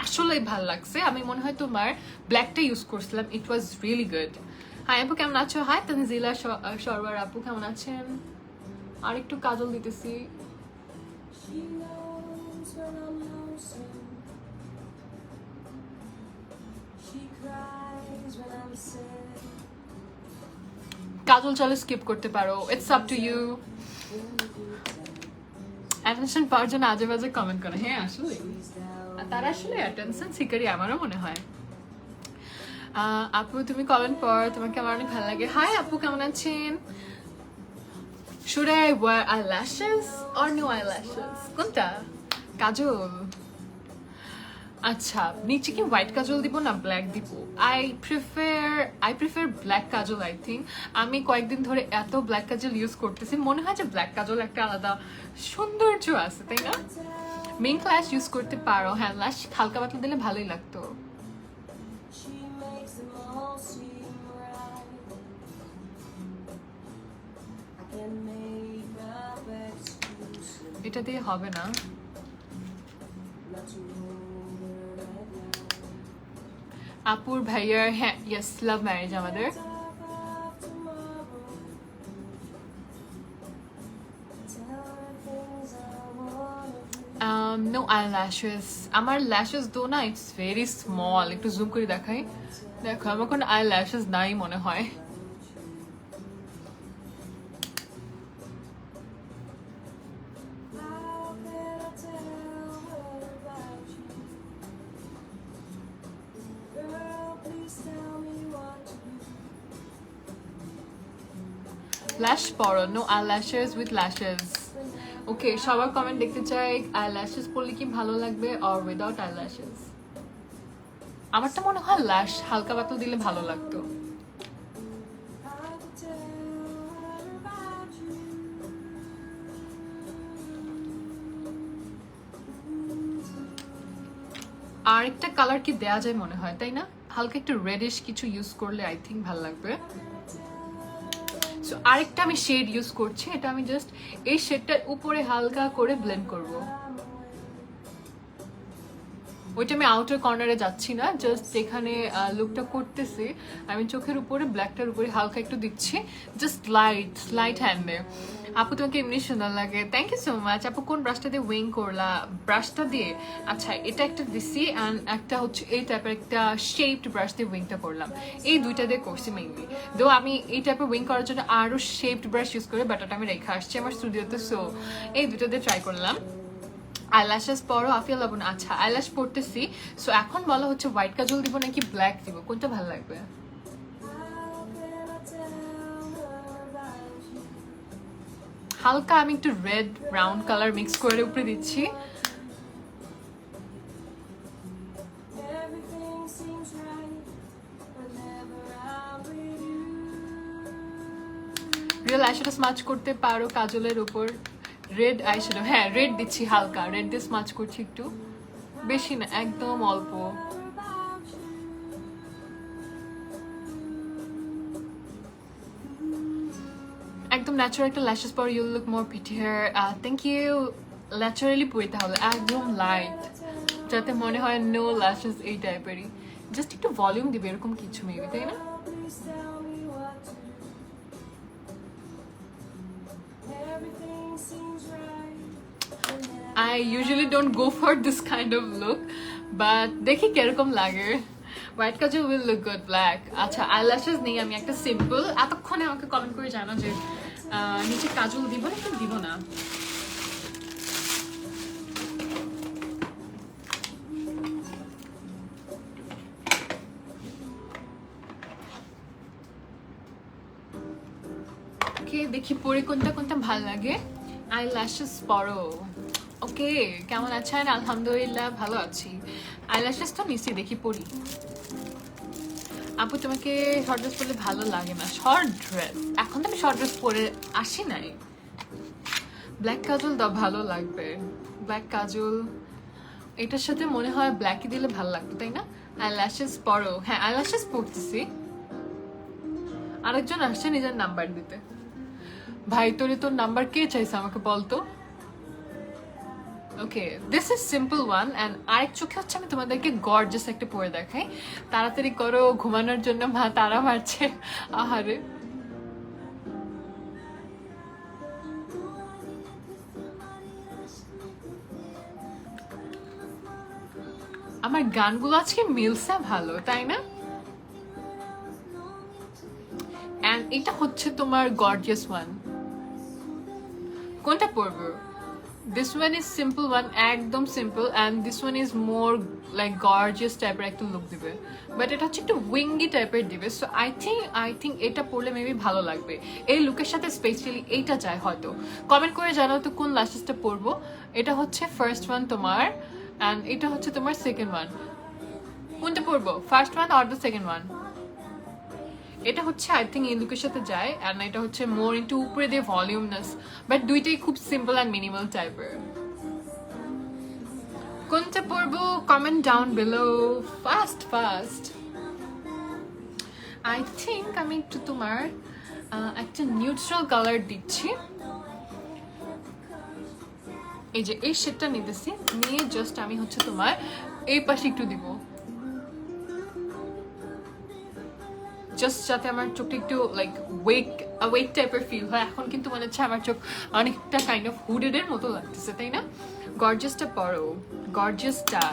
আসলেই ভাল লাগছে আমি মনে হয় তোমার ব্ল্যাকটা ইউজ করছিলাম ইট ওয়াজ রিয়েলি গুড হাই আপু কেমন আছো হাই তানজিলা সরওয়ার আপু কেমন আছেন আর একটু কাজল দিতেছি কাজল চালে স্কিপ করতে পারো it's up to you attention পাওয়ার জন্য আজে বাজে কমেন্ট করে হ্যাঁ আসলে তারা আসলে অ্যাটেনশন সিকারি আমারও মনে হয় আপু তুমি কমেন্ট পড় তোমাকে আমার অনেক ভালো লাগে হাই আপু কেমন আছেন Should I wear eyelashes or no eyelashes? কোনটা কাজল আচ্ছা নিচে কি হোয়াইট কাজল দিব না ব্ল্যাক দিব I prefer black kajal I think আমি কয়েকদিন ধরে এত ব্ল্যাক কাজল ইউজ করতেছি মনে হয় যে ব্ল্যাক কাজল একটা আলাদা সৌন্দর্য আছে তাই না মিঙ্ক ল্যাশ ইউজ করতে পারো হ্যাঁ ল্যাশ হালকা পাতলা দিলে ভালোই লাগতো এটা দিয়ে হবে না আপুর ভাইয়ার হ্যাঁ ইয়েস লাভ ম্যারেজ আমাদের নো eyelashes আমার ল্যাশেস দো না ইটস ভেরি স্মল একটু জুম করে দেখাই দেখো আমার কোনো eyelashes নাই মনে হয় ল্যাশ পরো নো eyelashes with lashes ওকে সবার কমেন্ট দেখতে চাই eyelashes পরলে কি ভালো লাগবে or without eyelashes আমারটা মনে হয় ল্যাশ হালকা পাতলা দিলে ভালো লাগতো আরেকটা কালার কি দেয়া যায় মনে হয় তাই না হালকা একটু রেডিশ কিছু ইউজ করলে আই থিঙ্ক ভালো লাগবে সো আরেকটা আমি শেড ইউজ করছি এটা আমি জাস্ট এই শেডটার উপরে হালকা করে ব্লেন্ড করব ওইটা আমি আউটার কর্নারে যাচ্ছি না জাস্ট যেখানে লুকটা করতেছি আমি চোখের উপরে ব্ল্যাকটার উপরে হালকা একটু দিচ্ছি জাস্ট লাইট হ্যান্ডে আপু তোমাকে এমনি সুন্দর লাগে থ্যাংক ইউ সো মাচ আপু কোন ব্রাশটা দিয়ে উইং করলা ব্রাশটা দিয়ে আচ্ছা এটা একটা দিছি অ্যান্ড একটা হচ্ছে এই টাইপের একটা শেপড ব্রাশ দিয়ে উইংটা করলাম এই দুইটা দিয়ে করছি মেইনলি দো আমি এই টাইপের উইং করার জন্য আরও শেপড ব্রাশ ইউজ করে বাটাটা আমি রেখে আসছি আমার স্টুডিওতে সো এই দুটো দিয়ে ট্রাই করলাম আইল্যাশেস পরো আফিয়া লাবণ আচ্ছা আইল্যাশ পরতেছি সো এখন বলা হচ্ছে হোয়াইট কাজল দিব নাকি ব্ল্যাক দিব কোনটা ভালো লাগবে হালকা আমি একটু রেড ব্রাউন কালার মিক্স করে উপরে দিচ্ছি রিয়েল আইশ্যাডো স্মাচ করতে পারো কাজলের উপর রেড আইশ্যাডো হ্যাঁ রেড দিচ্ছি হালকা রেড দিয়ে স্মাচ করছি একটু বেশি না একদম অল্প একদম ন্যাচারাল একটা ল্যাশেস পর you look more pretty hair thank you naturally পড়তে হবে একদম লাইট যাতে মনে হয় নো ল্যাশেস এই টাইপেরই জাস্ট একটু ভলিউম দিবে এরকম কিছু মেবি তাই না I usually don't go for this kind of look, but দেখি কিরকম লাগে white Kajal will look good black আচ্ছা eyelashes নেই আমি একটা সিম্পল এতক্ষণে আমাকে কমেন্ট করে জানো যে নিচে কাজল দিব নাকি দিব না ওকে দেখি পরে কোনটা কোনটা ভালো লাগে eyelashes পরো ওকে কেমন আছেন আলহামদুলিল্লাহ ভালো আছি আইল্যাশেস তো নিচে দেখি পরি আপু তোমাকে শর্ট ড্রেস পরলে ভালো লাগে না শর্ট ড্রেস এখন তো আমি শর্ট ড্রেস পরে আসি নাই ব্ল্যাক কাজল দাও ভালো লাগবে ব্ল্যাক কাজল এটার সাথে মনে হয় ব্ল্যাকই দিলে ভালো লাগবে তাই না আইল্যাশেস পরো হ্যাঁ আইল্যাশেস পরতেছি আরেকজন আসছে নিজের নাম্বার দিতে ভাই তোর নাম্বার কে চাইছে আমাকে বলতো okay this is simple one and আরেক চোখে হচ্ছে আমি তোমাদেরকে গর্জাস একটা পরে দেখাই। তাড়াতাড়ি করো, ঘুমানোর জন্য মা তারা মারছে। আহারে, আমার গানগুলো আজকে মিলছে ভালো, তাই না? অ্যান্ড এটা হচ্ছে তোমার গর্জিয়াস ওয়ান। কোনটা পরবো? This one is simple one, একদম simple, and this one is more like gorgeous টাইপের একটা লুক দিবে, বাট এটা হচ্ছে একটু উইঙ্গি টাইপের দিবে। সো আই থিঙ্ক এটা পরলে মেবি ভালো লাগবে এই লুকের সাথে, স্পেশালি এইটা চাই হয়তো। কমেন্ট করে জানাও তো কোন ল্যাশেসটা পরবো। এটা হচ্ছে ফার্স্ট ওয়ান তোমার, অ্যান্ড এটা হচ্ছে তোমার সেকেন্ড ওয়ান। কোনটা পরবো, first one or the second one? এটা হচ্ছে আই থিঙ্ক এই লুকের সাথে যায়, অ্যান্ড এটা হচ্ছে মোর ইন্টু উপরে দিয়ে ভলিউমনেস, বাট দুইটাই খুব সিম্পল অ্যান্ড মিনিমাল টাইপের। কোনটা পরবো comment down below, fast. I think আমি একটু তোমার একটা নিউট্রাল কালার দিচ্ছি। এই যে এই শেডটা নিতেছি, নিয়ে জাস্ট আমি হচ্ছে তোমার এই পাশে একটু দিব, জাস্ট যাতে আমার চোখটা একটু লাইক ওয়েক টাইপের ফিল হয়। এখন কিন্তু মনে হচ্ছে আমার চোখ অনেকটা কাইন্ড অফ হুডেড এর মতো লাগতেছে, তাই না? গর্জিয়াসটা পরো, গর্জিয়াসটা।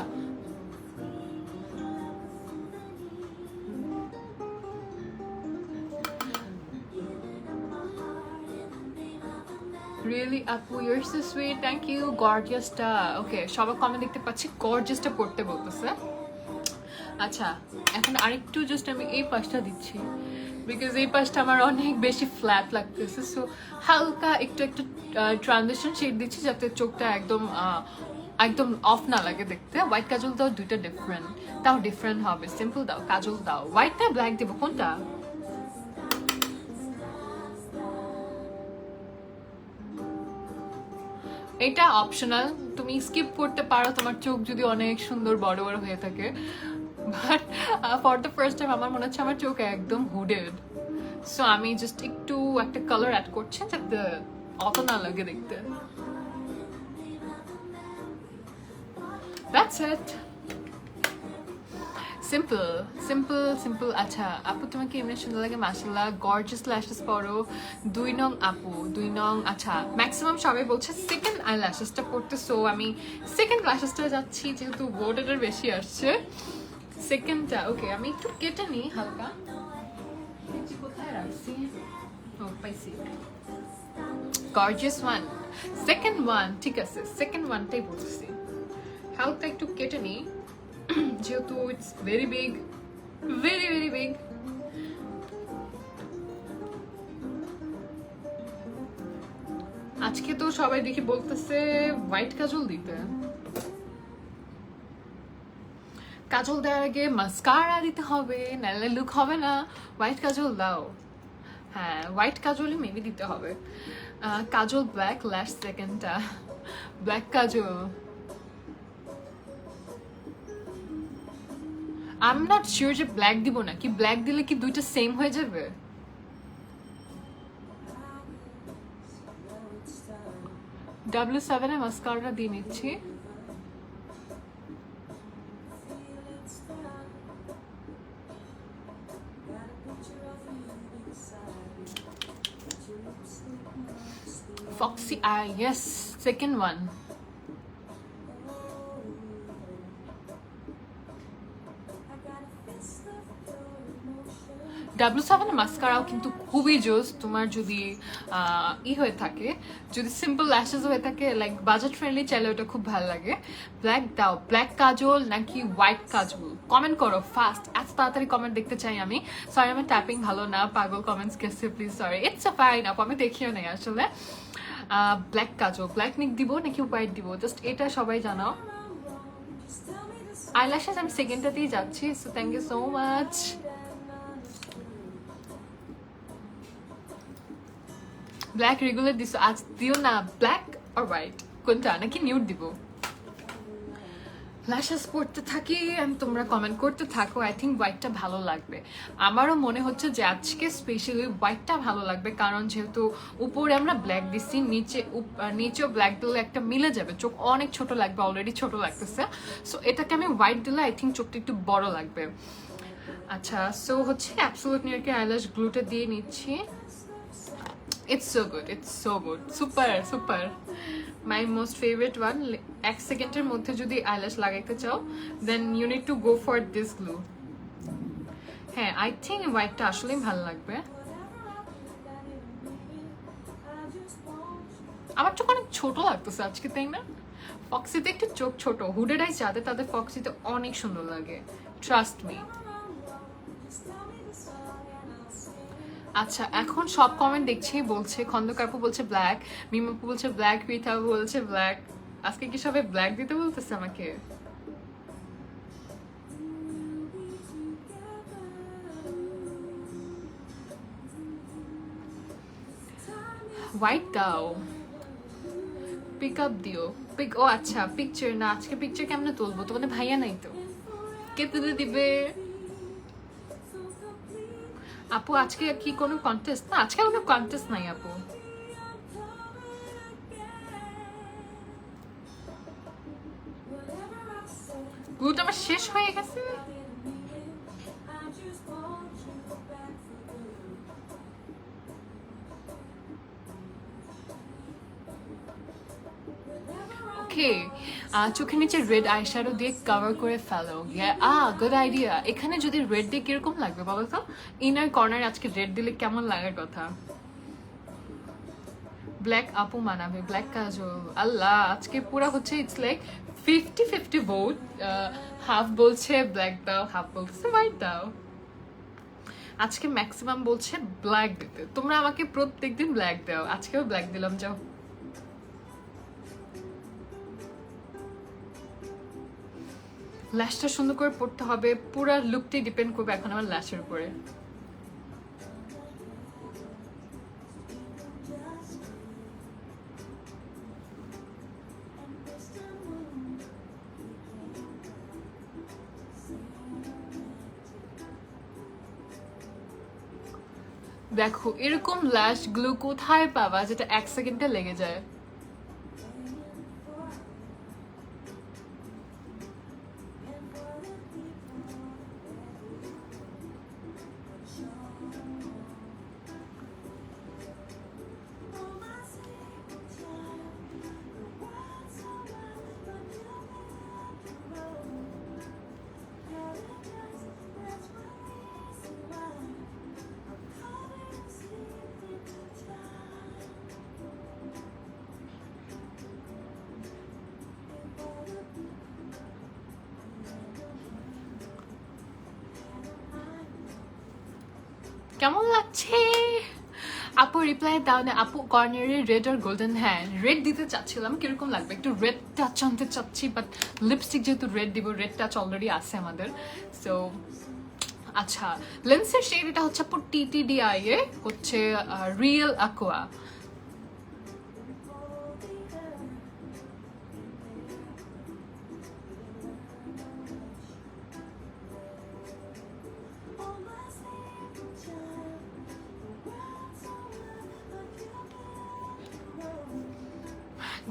রিয়েলি আপু you are so sweet, thank you. গর্জিয়াসটা, ওকে সবার কমেন্ট দেখতে পাচ্ছি গর্জিয়াসটা পড়তে বলতেছে। আচ্ছা এখন আরেকটু জাস্ট আমি এই পাশটা দিচ্ছি, বিকজ এই পাশটা আমার অনেক বেশি ফ্ল্যাট লাগতেছে। সো হালকা একটু ট্রানজিশন শেড দিচ্ছি যাতে চোখটা একদম একদম অফ না লাগে দেখতে। হোয়াইট কাজল দাও, দুইটা ডিফারেন্ট, তাও ডিফারেন্ট হবে। সিম্পল দাও, কাজল দাও, হোয়াইট না ব্ল্যাক দেবো, কোনটা? এটা অপশনাল, তুমি স্কিপ করতে পারো তোমার চোখ যদি অনেক সুন্দর বড় বড় হয়ে থাকে, but for the first time আমার মনে হচ্ছে আমার চোখ একদম হুডেড। সো আমি জাস্ট একটু একটা কালার অ্যাড করছি যাতে অত না লাগে দেখতে। That's it, simple. আচ্ছা আপু তোমাকে এমনি সুন্দর লাগে মাশাআল্লাহ, গর্জিয়াস ল্যাশেস পরো। 2 নং আপু, 2 নং। আচ্ছা ম্যাক্সিমাম সবাই বলছে সেকেন্ড আই ল্যাশেসটা পড়তে, সো আমি সেকেন্ড ল্যাশেসটা যাচ্ছি যেহেতু ভোটের বেশি আসছে। সেকেন্ডটা ওকে আমি একটু কেটে নিই হালকা, কোথায় রাখছি, ও পাইছি। গর্জিয়াস ওয়ান, সেকেন্ড ওয়ান, ঠিক আছে সেকেন্ড ওয়ানটাই বলছি। হালকা একটু কেটে নিই যেহেতু it's very big, very big. আজকে তো সবাই দেখি বলতেছে হোয়াইট কাজল দিতে। কাজল দেওয়ার আগে মাস্কারা দিতে হবে, নাহলে লুক হবে না। হোয়াইট কাজল দাও, হ্যাঁ হোয়াইট কাজলই মেবি দিতে হবে। কাজল ব্ল্যাক ল্যাশ সেকেন্ডটা, black kajal. I am not sure যে ব্ল্যাক দিব না, কি ব্ল্যাক দিলে কি দুইটা সেম হয়ে যাবে? W7 এ মাস্কারাটা দিয়ে নিচ্ছি। Foxy eye, yes, second one. W7 মাস্কারাও কিন্তু খুবই জোস। তোমার যদি হয়ে থাকে, যদি সিম্পল ল্যাশেস হয়ে থাকে লাইক বাজেট ফ্রেন্ডলি, চাইলে ওটা খুব ভালো লাগে। ব্ল্যাক দাও, ব্ল্যাক কাজল নাকি হোয়াইট কাজল? কমেন্ট করো ফাস্ট, এত তাড়াতাড়ি কমেন্ট দেখতে চাই আমি। সরি আমার ট্যাপিং ভালো না, পাগল কমেন্টস গেছে, please sorry. It's a fine up, আমি দেখিও নাই আসলে। ব্ল্যাক কাজল, ব্ল্যাক নিক দিব নাকি হোয়াইট দিব, জাস্ট এটা সবাই জানাও। আইল্যাশেস আমি সেকেন্ডটাতেই যাচ্ছি, so thank you so much. Black regular দিছো, আজ দিও না। ব্ল্যাক আর হোয়াইট কোনটা, নাকি নিউড দিব? ল্যাশেস পড়তে থাকি and তোমরা কমেন্ট করতে থাকো। আই থিঙ্ক হোয়াইটটা ভালো লাগবে। আমারও মনে হচ্ছে যে আজকে স্পেশালি হোয়াইটটা ভালো লাগবে, কারণ যেহেতু উপরে আমরা ব্ল্যাক দিচ্ছি, নিচেও ব্ল্যাক দিলে একটা মিলে যাবে, চোখ অনেক ছোট লাগবে, অলরেডি ছোট লাগতেছে। সো এটাকে আমি হোয়াইট দিলে আই থিঙ্ক চোখটা একটু বড় লাগবে। আচ্ছা, সো হচ্ছে অ্যাবসোলিউট নিউইয়র্কে আইল্যাশ গ্লুটা দিয়ে নিচ্ছি। It's so good, it's so good, super super, my most favorite one. এক সেকেন্ডের মধ্যে যদি আইল্যাশ লাগাইতে চাও then you need to go for this glue. হ্যাঁ, আই থিঙ্ক হোয়াইটটা আসলেই ভালো লাগবে। আমার চোখ অনেক ছোট লাগতেছে আজকে, তাই না? ফক্সিতে একটু চোখ ছোট, হুডেড আই যাদের তাদের ফক্সিতে অনেক সুন্দর লাগে, ট্রাস্ট মি। আচ্ছা, এখন সব কমেন্ট দেখছি, বলছে খন্দকারপু বলছে ব্ল্যাক, মিমাপু বলছে ব্ল্যাক, পিঠা বলছে ব্ল্যাক। আজকে কি সবাই ব্ল্যাক দিতে বলতেছে আমাকে? হোয়াইট দাও, পিক আপ দিও, পিক। ও আচ্ছা, পিকচার না, আজকে পিকচার কেমনে তুলবো? তোমাদের ভাইয়া নাই তো, কে তুলে দিবে? আপু আজকে কি কোনো কন্টেস্ট? না, আজকে কোনো কন্টেস্ট নাই আপু। গ্লুটা আমার শেষ হয়ে গেছে। ওকে, চোখের নিচে রেড আইশ্যাডো দিয়ে কভার করে ফেলো। Good idea. এখানে যদি রেড দিয়ে কিরকম লাগবে বলো তো? ইনার কর্নার আজকে রেড দিলে কেমন লাগার কথা? ব্ল্যাক আপু মানাবে, ব্ল্যাক কাজল। আল্লাহ, আজকে পুরো হচ্ছে ইটস লাইক 50-50 ভোট। হাফ বলছে ব্ল্যাক দাও, হাফ বলছে হোয়াইট দাও। আজকে ম্যাক্সিমাম বলছে ব্ল্যাক দিতে। তোমরা আমাকে প্রত্যেকদিন ব্ল্যাক দাও, আজকেও ব্ল্যাক দিলাম। যাও, ল্যাশটা সুন্দর করে পড়তে হবে, পুরো লুকটাই ডিপেন্ড করবে এখন আমার ল্যাশের উপরে। দেখো, এরকম ল্যাশ গ্লু কোথায় পাবা যেটা 1 সেকেন্ডে লেগে যায়? কেমন লাগছে আপু? রিপ্লাই দাও না আপু। কর্নারে রেড আর গোল্ডেন। হ্যাঁ, রেড দিতে চাচ্ছিলাম, কিরকম লাগবে? একটু রেড টাচ আনতে চাচ্ছি, বাট লিপস্টিক যেহেতু রেড দিব, রেড টাচ অলরেডি আছে আমাদের। সো আচ্ছা, লেন্সের শেড এটা হচ্ছে আপু TTDI এ হচ্ছে রিয়েল অ্যাকোয়া।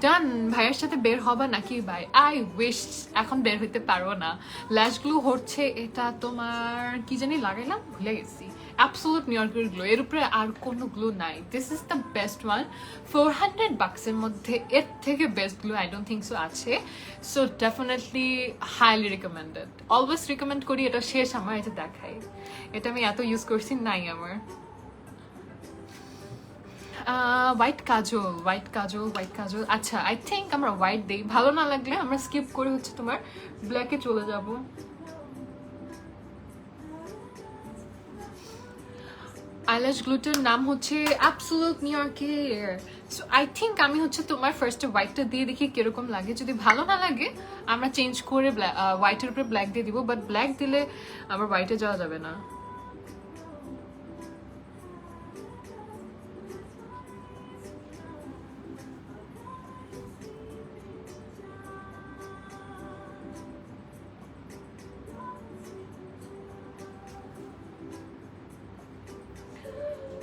ডান। ভাইয়ের সাথে বের হবা নাকি ভাই? I wish. এখন বের হইতে পারবো না। ল্যাশ গ্লু হচ্ছে এটা তোমার কি জানি লাগাইলাম, ভুলে গেছি। অ্যাবসোলিউট নিউইয়র্কের গ্লু, এর উপরে আর কোনো গ্লু নাই। This is the best one. $400 মধ্যে এর থেকে best glue I don't think so আছে। So definitely highly recommended, always recommend করি। এটা শেষ আমার, এটা দেখাই। এটা আমি এত ইউজ করছি, নাই আমার। হোয়াইট কাজল, হোয়াইট কাজল, হোয়াইট কাজল। আচ্ছা, আই থিঙ্ক আমরা হোয়াইট দিই, ভালো না লাগলে আমরা স্কিপ করে হচ্ছে তোমার ব্ল্যাকে চলে যাব। আইল্যাশ গ্লুটার নাম হচ্ছে অ্যাবসোলিউট নিউইয়র্কের। সো আই থিঙ্ক আমি হচ্ছে তোমার ফার্স্টে হোয়াইটটা দিয়ে দেখি কিরকম লাগে। যদি ভালো না লাগে আমরা চেঞ্জ করে হোয়াইটের উপরে ব্ল্যাক দিয়ে দিব, বাট ব্ল্যাক দিলে আবার হোয়াইটে যাওয়া যাবে না।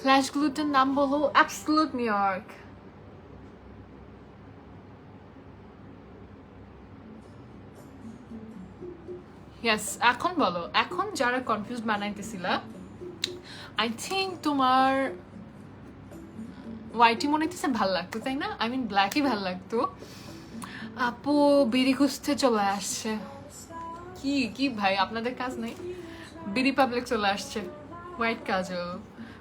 ফ্ল্যাশগুলোটার নাম বলো। Absolute new York. ইয়েস, এখন বলো। এখন যারা কনফিউজ বানাইতেছিলা, আই থিঙ্ক তোমার হোয়াইটই মনে হইতেছে ভাল লাগতো, তাই না? আই মিন ব্ল্যাকই ভাল লাগতো। আপু বিড়ি খুঁজতে চলে আসছে। কি কি ভাই, আপনাদের কাজ নেই? বিডি পাবলিক চলে আসছে। হোয়াইট কাজল,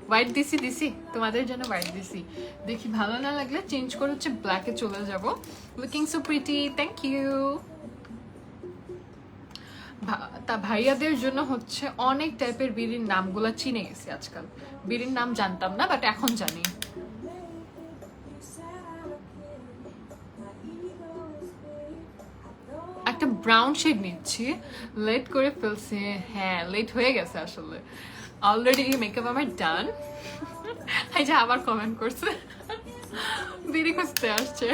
হোয়াইট দিছি তোমাদের জন্য হোয়াইট দিছি। দেখি ভালো না লাগলে চেঞ্জ করে হচ্ছে ব্ল্যাকে চলে যাব। Looking so pretty, thank you. তা ভাইয়াদের জন্য হচ্ছে অনেক টাইপের বিড়ির নামগুলো চিনে গেছি আজকাল। বিড়ির নাম জানতাম না, বাট এখন জানি। একটা ব্রাউন শেড নিচ্ছি, লেট করে ফেলছি। হ্যাঁ, লেট হয়ে গেছে আসলে। অলরেডি মেকআপ আমার ডান। এই যে আবার কমেন্ট করছে, বিড়ি খুঁজতে আসছে।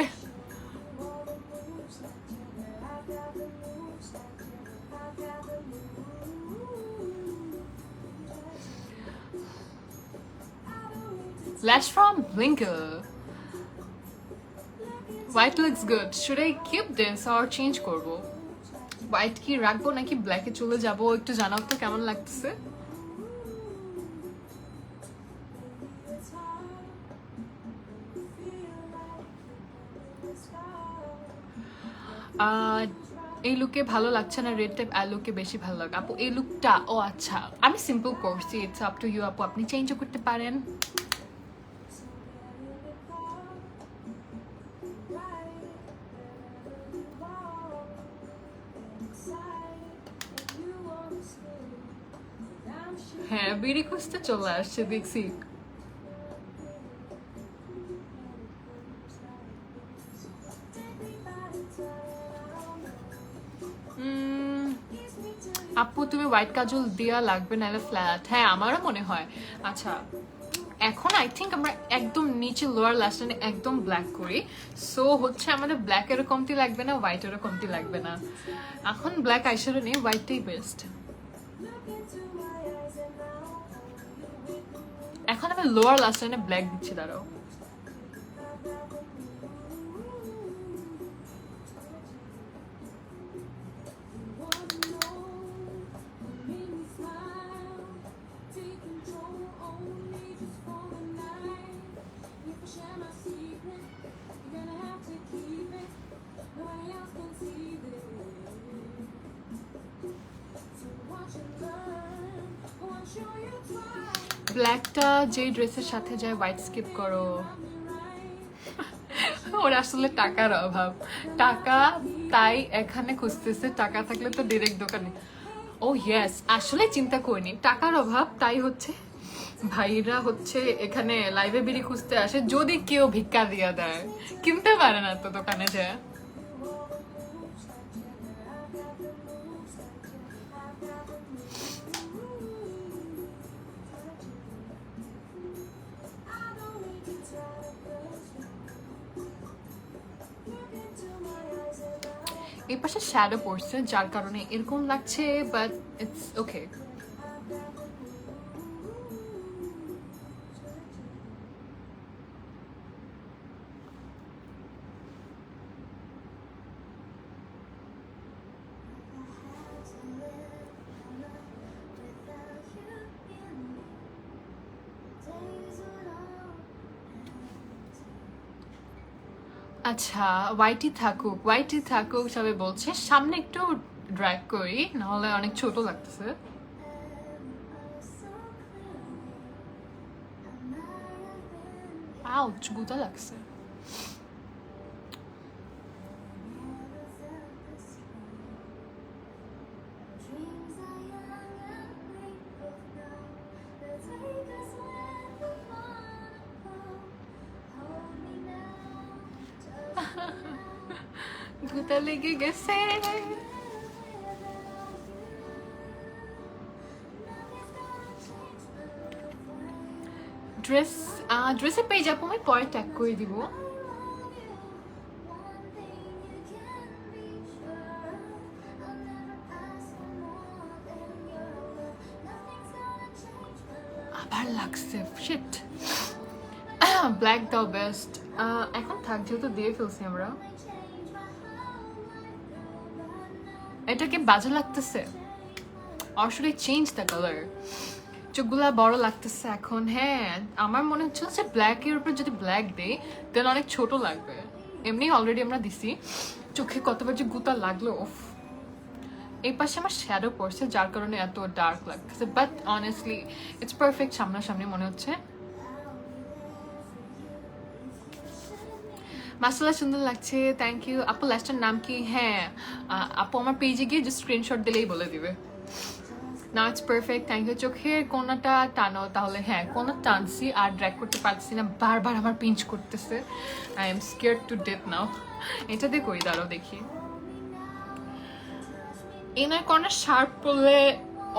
Lash from Blinker. White looks good. Should I keep this or change করবো? হোয়াইট কি রাখবো নাকি ব্ল্যাকে চলে যাব? একটু জানাও তো কেমন লাগতেছে। এই লুকে ভালো লাগছে না, রেড টাইপ আই লুকে বেশি ভালো লাগে। আপু এই লুকটা, ও আচ্ছা, আমি সিম্পল করছি। ইটস আপ টু ইউ আপু, আপনি চেঞ্জও করতে পারেন। হ্যাঁ, বিড়ি খুঁজতে চলে আসছে দেখছি। আপু তুমি হোয়াইট কাজল দেওয়া লাগবে, নাহলে ফ্ল্যাট। হ্যাঁ, আমারও মনে হয়। আচ্ছা, এখন আই থিঙ্ক আমরা একদম নিচে লোয়ার লাস্টে একদম ব্ল্যাক করি। সো হচ্ছে আমাদের ব্ল্যাকেরও কমতি লাগবে না, হোয়াইটেরও কমতি লাগবে না। এখন ব্ল্যাক আইশ্যাডো নেই, হোয়াইটটাই বেস্ট। এখন আমি লোয়ার লাস্টে ব্ল্যাক দিচ্ছি, দাঁড়াও। ব্ল্যাকটা যে ড্রেসের সাথে যায় হোয়াইট স্কিপ করো। ওর আসলে টাকার অভাব, টাকা তাই এখানে খুঁজতেছে। টাকা থাকলে তো ডিরেক্ট দোকানে। ও ইয়েস, আসলে চিন্তা করিনি, টাকার অভাব তাই হচ্ছে ভাইরা হচ্ছে এখানে লাইভে বিড়ি খুঁজতে আসে। যদি কেউ ভিক্ষা দিয়ে দেয়, কিনতে পারে না তো দোকানে যায়। এই পাশে শ্যাডো পড়ছে, যার কারণে এরকম লাগছে, বাট ইটস ওকে। আচ্ছা, হোয়াইটই থাকুক সবাই বলছে। সামনে একটু ড্র্যাগ করি, নাহলে অনেক ছোট লাগতেছে। আউচ, গুতা লাগছে। গুতা লেগে গেছে। ড্রেসের পেজ আপু আমি পরে ট্যাগ করে দিব। আবার লাগছে শিট ব্ল্যাক দাও বেস্ট এখন থাক যেহেতু দিয়ে ফেলছি আমরা এটা কি বাজে লাগতেছে or should I change the color চোখগুলা বড় লাগতেছে এখন হ্যাঁ আমার মনে হচ্ছে যে ব্ল্যাক এর উপর যদি ব্ল্যাক দেই দেন অনেক ছোট লাগবে এমনি অলরেডি আমরা দিছি চোখে কতবার যে গুতা লাগলো এই পাশে আমার শ্যাডো পড়ছে যার কারণে এত ডার্ক লাগতেছে বাট অনেস্টলি ইটস পারফেক্ট সামনাসামনি মনে হচ্ছে মাশাআল্লাহ সুন্দর লাগছে থ্যাংক ইউ আপু লাস্টের নাম কি হ্যাঁ আপু আমার পেজে গিয়ে জাস্ট স্ক্রিনশট দিলেই বলে দিবে now it's perfect thank you চোখের কোনাটা টানো তাহলে হ্যাঁ কোনা টানছি আর ড্র্যাগ করতে পারছি না বারবার আমার পিঞ্চ করতেছে I am scared to death now এটা দিয়ে কই দাঁড়াও দেখি ইনার কর্নার শার্প করলে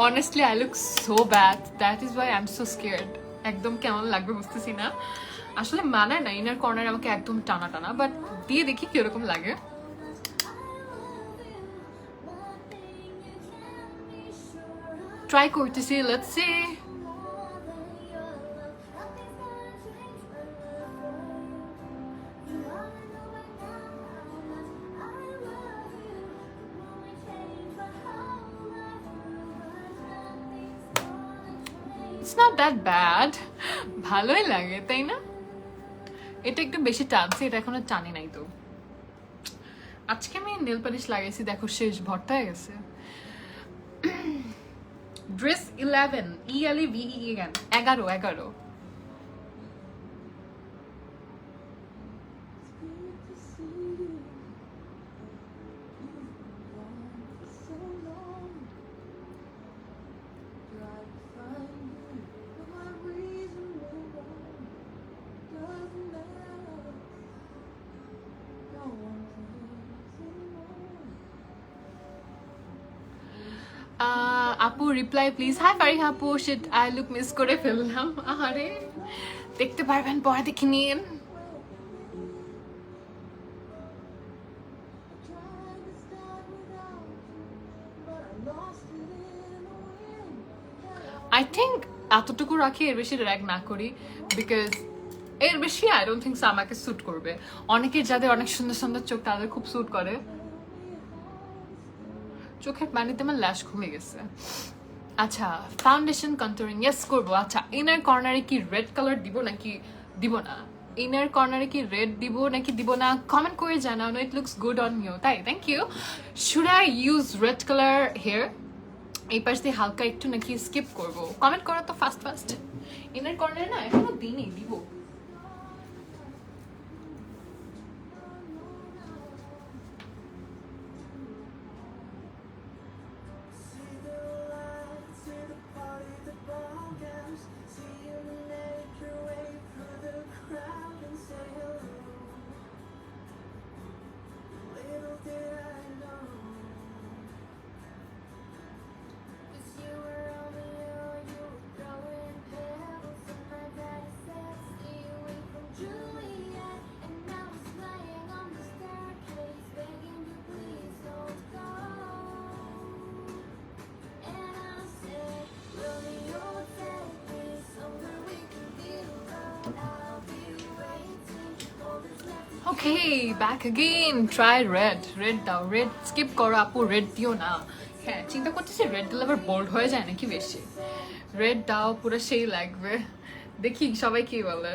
honestly I look so bad that is why I am so scared একদম কেমন লাগবে বুঝতেছি না আসলে মানায় না ইনার কর্নার আমাকে একদম টানা টানা বাট দিয়ে দেখি কিরকম লাগে ট্রাই করতেছি let's see It's not that bad. ভালোই লাগে তাই না এটা একটু বেশি টানছে এটা এখনো টানি নাই তো আজকে আমি নেল পালিশ লাগাইছি দেখো শেষ ভর্তা হয়ে গেছে ড্রেস 11 ELEVE 11 আপু রিপ্লাই প্লিজ হাই ফারিহা আপু শিট আই লুক মিস করে ফেললাম আরে দেখতে পারবেন পরে দেখে নিন আই থিঙ্ক এতটুকু রাখি এর বেশি র্যাগ না করি বিকজ এর বেশি আই ডোন্ট থিঙ্ক আমাকে স্যুট করবে অনেকের যাদের অনেক সুন্দর সুন্দর চোখ তাদের খুব স্যুট করে চোখের পানিতে আমার ল্যাশ খুলে গেছে আচ্ছা ফাউন্ডেশন কন্টুরিং ইয়েস করবো আচ্ছা ইনার কর্নারে কি রেড কালার দিব নাকি দিব না ইনার কর্নারে কি রেড দিব নাকি দিব না কমেন্ট করে জানাও it looks good on you তাই thank you should I use red colour hair এই পাশ দিয়ে হালকা একটু নাকি স্কিপ করবো কমেন্ট করো তো ফার্স্ট ইনার কর্নারে না এখনো দিনই দিব Okay, back again. Try red. Red দাও red skip করো আপু red দিও না হ্যাঁ চিন্তা করতেছি red দিলে আবার বোল্ড হয়ে যায় নাকি বেশি red দাও পুরো সেই লাগবে দেখি সবাই কি বলে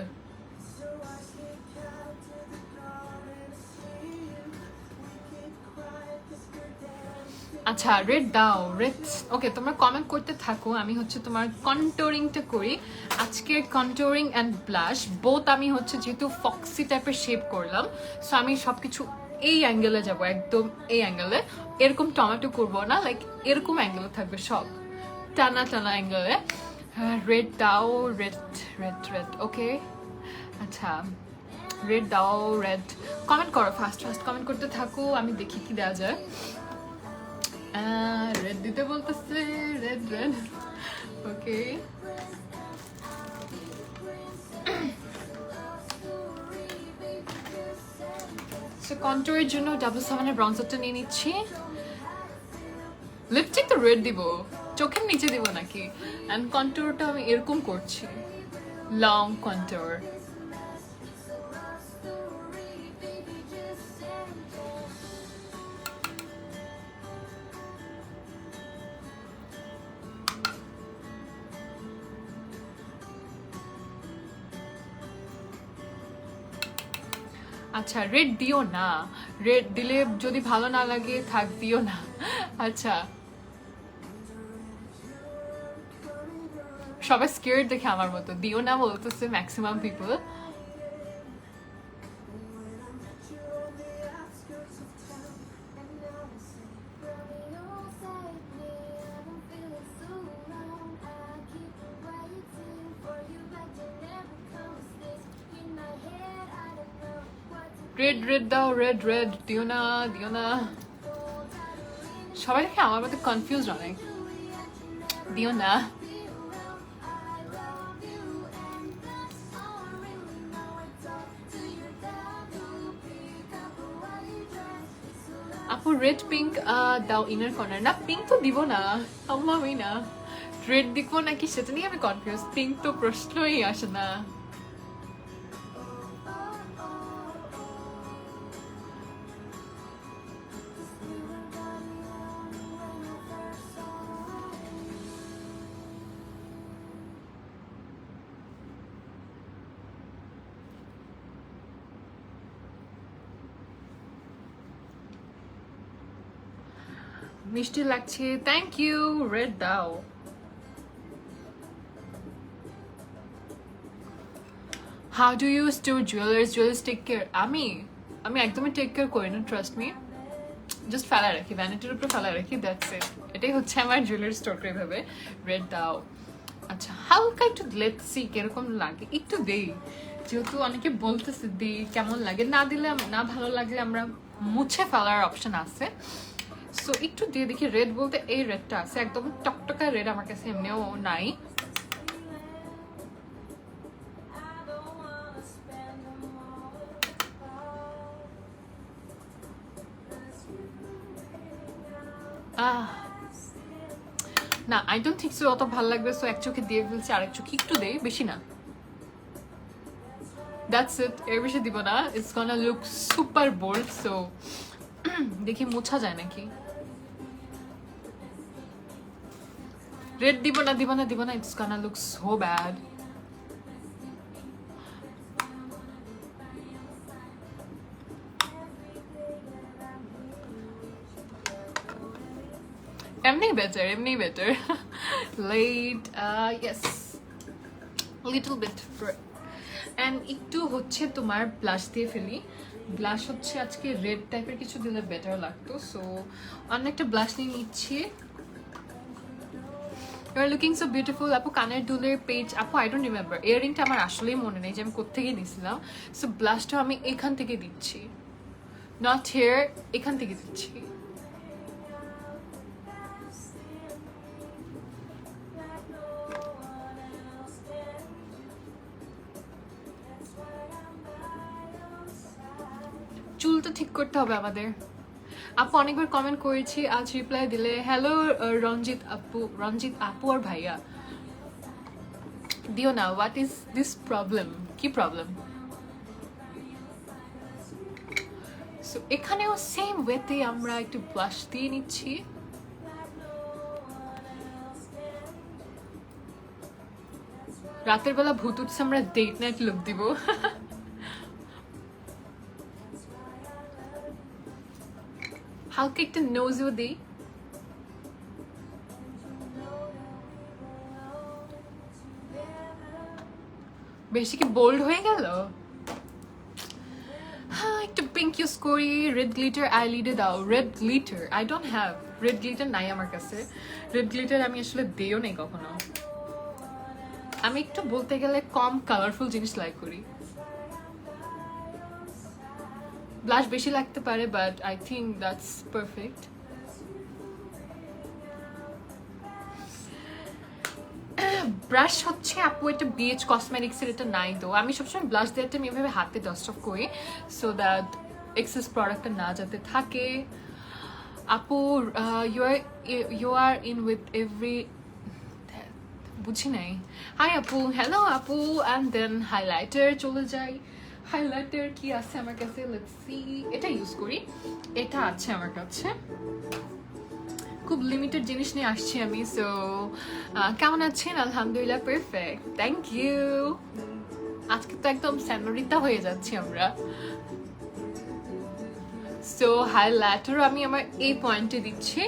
আচ্ছা রেড দাও রেড ওকে তোমরা কমেন্ট করতে থাকো আমি হচ্ছে তোমার কন্টুরিংটা করি আজকে কন্টুরিং অ্যান্ড ব্লাশ বোথ আমি হচ্ছে যেহেতু ফক্সি টাইপের শেপ করলাম সো আমি সবকিছু এই অ্যাঙ্গেলে যাব একদম এই অ্যাঙ্গেলে এরকম টমেটো করবো না লাইক এরকম অ্যাঙ্গেলে থাকবে সব টানা টানা অ্যাঙ্গেলে রেড দাও রেড রেড রেড ওকে আচ্ছা রেড দাও রেড কমেন্ট করো ফার্স্ট কমেন্ট করতে থাকো আমি দেখি কি দেওয়া যায় রেড দিতে বলতেছে রেড রেড ওকে সো কন্টুরের জন্য ডাবল 7 এর ব্রঞ্জারটা নিয়ে নিচ্ছি লিপস্টিক তো রেড দিব চোখের নিচে দিব নাকি? অ্যান্ড কন্ট্যুরটা আমি এরকম করছি, লং কন্ট্যুর। আচ্ছা রেড দিও না, রেড দিলে যদি ভালো না লাগে থাক, দিও না। আচ্ছা সবাই স্কেয়ার্ড দেখে আমার মতো, দিও না বলতেছে ম্যাক্সিমাম পিপল। রেড রেড দাও, রেড রেড দিও না, দিও না। সবাই দেখে আমার মধ্যে কনফিউজ অনেক, দিও না। আপু রেড পিঙ্ক দাও ইনার কর্নার। না পিঙ্ক তো দিব না, আমি না রেড দিব নাকি সেটা নিয়ে আমি কনফিউজ। পিঙ্ক তো প্রশ্নই আসে না। মিষ্টি লাগছে, থ্যাংক ইউ। রেড দাও। How do you store jewellers take care? আমি একদমই টেক কেয়ার করি না, ট্রাস্ট মি। জাস্ট ফেলা রাখি, ভ্যানিটির উপরে ফেলা রাখি, দ্যাটস ইট। এটাই হচ্ছে আমার জুয়েলারি স্টোর করে ভাবে। রেড দাও। আচ্ছা হালকা একটু লেটস সি কিরকম লাগে, একটু দেই, যেহেতু অনেকে বলতেছে দিই কেমন লাগে। না দিলে, না ভালো লাগলে আমরা মুছে ফেলার অপশন আছে, সো একটু দিয়ে দেখি। রেড বলতে এই রেডটা আছে, একদম টকটকা রেড আমার কাছে এমনিও নাই। না আই ডোন্ট থিঙ্ক সো অত ভালো লাগবে, সো এক চোখে দিয়ে ফেলছি, আরেক চোখে একটু দেই, বেশি না। দ্যাটস ইট, এর বেশি দিব না। It's gonna look super bold, so দেখি মোছা যায় নাকি। রেড দিব না, দিব না, দিব না, it's gonna look so bad. এমনি বেটার, এমনি better. Let yes, little bit. And একটু হচ্ছে তোমার ব্লাশ দিয়ে ফেলি। ব্লাশ হচ্ছে আজকে রেড টাইপের কিছু দিলে বেটার লাগতো, সো অন্য একটা ব্লাশ নিয়ে নিচ্ছি। You are looking so beautiful. আপু কানের দুলের পেজ, আপু আই ডোন্ট রিমেম্বার, ইয়াররিংটা আমার আসলেই মনে নেই যে আমি কোত্থেকে দিয়েছিলাম। সো ব্লাশটা আমি এখান থেকে দিচ্ছি, নট হেয়ার, এখান থেকে দিচ্ছি। চুলটা ঠিক করতে হবে আমাদের। আপু অনেকবার কমেন্ট করেছি, আজ রিপ্লাই দিলে। হ্যালো রঞ্জিত আপু আর ভাইয়া, দিও না। What is this problem? কি প্রবলেম? সো এখানেও সেম ওয়েতে আমরা একটু ব্লাশ দিয়ে নিচ্ছি। রাতের বেলা ভূত উঠছে, আমরা ডেট নাইট লুক দিব। হালকা একটা নোজও দিই। বেশি কি বোল্ড হয়ে গেল? হ্যাঁ একটু পিঙ্ক ইউজ করি। রেড গ্লিটার আইলিডে দাও। Red glitter I don't have, red glitter নাই আমার কাছে। রেড গ্লিটার আমি আসলে দিও নেই কখনো। আমি একটু বলতে গেলে কম কালারফুল জিনিস লাইক করি। ব্লাশ বেশি লাগতে পারে, but I think that's perfect. Brush হচ্ছে আপু এটা বিএচ কসমেটিক্সের, এটা নাই তো। আমি সবসময় ব্লাশ দেওয়াটা আমি এভাবে হাতে ডাস্ট অফ করি, সো দ্যাট এক্সেস প্রোডাক্টটা না যাতে থাকে। আপু you are in with every বুঝি নাই হাই আপু হ্যালো আপু অ্যান্ড দেন হাইলাইটার চলে যাই হাইলাইটার কি আছে আমার কাছে লেটস সি এটা ইউজ করি এটা আছে আমার কাছে খুব লিমিটেড জিনিস নিয়ে আসছি আমি সো কেমন আছেন আলহামদুলিল্লাহ পারফেক্ট থ্যাংক ইউ আজকে তো একদম স্যানোরিতা হয়ে যাচ্ছি আমরা সো হাইলাইটারও আমি আমার এই পয়েন্টে দিচ্ছি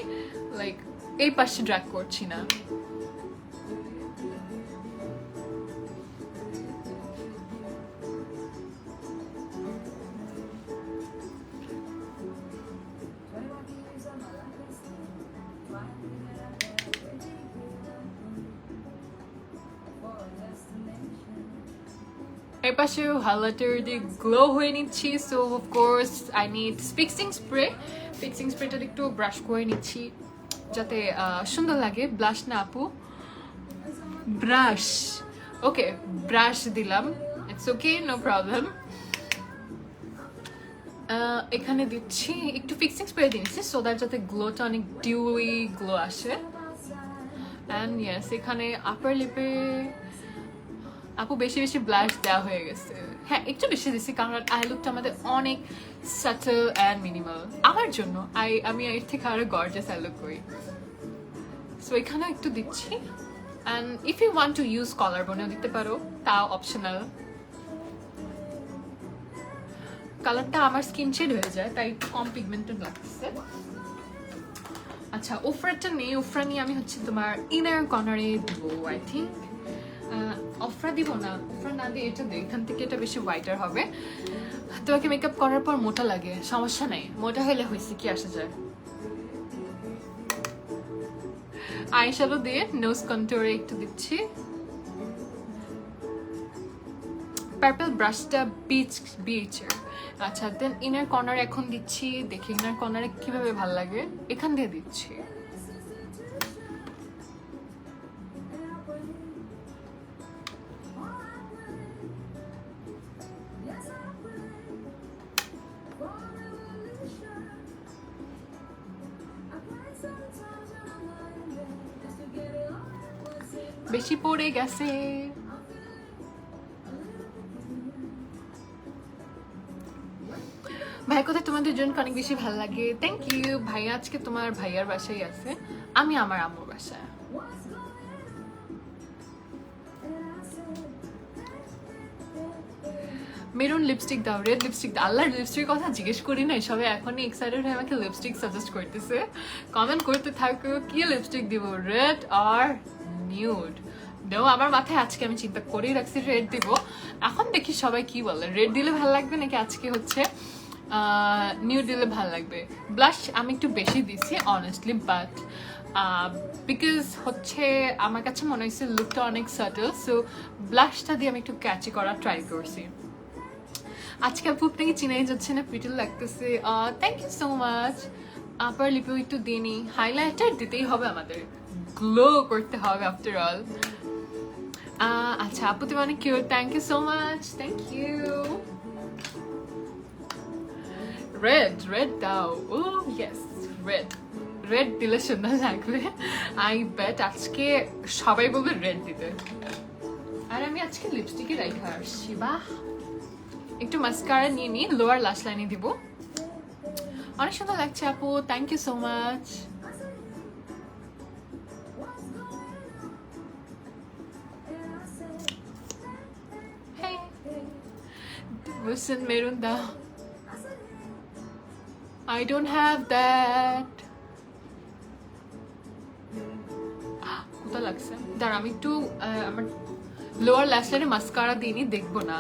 লাইক এই পাশে ড্র্যাগ করছি না এর পাশে হাইলাইটার দিয়ে গ্লো হয়ে নিচ্ছি so of course I need fixing স্প্রেটা একটু ব্রাশ করে নিচ্ছি যাতে সুন্দর লাগে ব্লাশ না আপু ব্রাশ ওকে ব্রাশ দিলাম ইটস ওকে নো প্রবলেম এখানে দিচ্ছি একটু ফিক্সিং স্প্রে দিয়েছি সো দ্যাট যাতে গ্লোটা অনেক ডিউই গ্লো আসে অ্যান্ড ইয়েস এখানে আপার লিপে আপু বেশি বেশি ব্লাশ দেওয়া হয়ে গেছে হ্যাঁ একটু বেশি দিচ্ছি কারণ আই লুকটা আমাদের অনেক সাটল অ্যান্ড মিনিমাল আমার জন্য আমি এর থেকে আরো গর্জিয়াস আই লুক করি সো এখানে একটু দিচ্ছি and if you want to use কলার বোনেও দিতে পারো তাও অপশনাল কালারটা আমার স্কিন শেড হয়ে যায় তাই একটু কম পিগমেন্টেড লাগছে আচ্ছা উফরাটা নেই উফরা নিয়ে আমি হচ্ছে তোমার ইনার কর্নারে দিব আই থিঙ্ক অফরা দিব না অফরা না দিয়ে এটা দিই এখান থেকে এটা বেশি হোয়াইটার হবে তোমাকে মেকআপ করার পর মোটা লাগে সমস্যা নেই মোটা হলে হয়েছে কি আসা যায় আইশ্যাডো দিয়ে নোজ কন্টুরে একটু দিচ্ছি পার্পল ব্রাশটা বিচের আচ্ছা দেন ইনার কর্নার এখন দিচ্ছি দেখি ইনার কর্নারে কিভাবে ভালো লাগে এখান দিয়ে দিচ্ছি বেশি পড়ে গেছে ভাই কোথায় তোমাদের জন্য অনেক বেশি ভালো লাগে থ্যাংক ইউ ভাই আজকে তোমার ভাইয়ার বাসায় আছে আমি আমার আম্মুর বাসায় মেরুন লিপস্টিক দাও রেড লিপস্টিক দাও আল্লাহর লিপস্টিকের কথা জিজ্ঞেস করি না সবাই এখনই এক্সাইটেড হয়ে আমাকে লিপস্টিক সাজেস্ট করতেছে কমেন্ট করতে থাকো কি লিপস্টিক দিব রেড আর নিউড দেও আমার মাথায় আজকে আমি চিন্তা করেই রাখছি রেড দিব এখন দেখি সবাই কি বলে রেড দিলে ভালো লাগবে নাকি আজকে হচ্ছে নিউড দিলে ভালো লাগবে ব্লাশ আমি একটু বেশি দিছি অনেস্টলি বাট বিকজ হচ্ছে আমার কাছে মনে হয়েছে লুকটা অনেক সাটল সো ব্লাশটা দিয়ে আমি একটু ক্যাচি করার ট্রাই করছি আজকে আপু আপনাকে চিনাই যাচ্ছে না পিটল লাগতেছে থ্যাংক ইউ সো মাচ আপার লিপেও একটু দিইনি হাইলাইটার দিতেই হবে আমাদের গ্লো করতে হবে আফটার অল আচ্ছা আপু তুমি অনেক cute thank you so much thank you red দাও ও ইয়েস রেড দিলে সুন্দর লাগবে আই বেট আজকে সবাই বলবে রেড দিতে আর আমি আজকে লিপস্টিকে রেখে আসছি বাহ একটু মাস্কারা নিয়ে নিই লোয়ার লাশ লাইনে দিব অনেক সুন্দর লাগছে আপু thank you so much Listen, maroon দাও I don't have that কোথায় লাগছে দাঁড়া আমি একটু আমার লোয়ার ল্যাশ লাইনে মাস্কারা দিইনি দেখবো না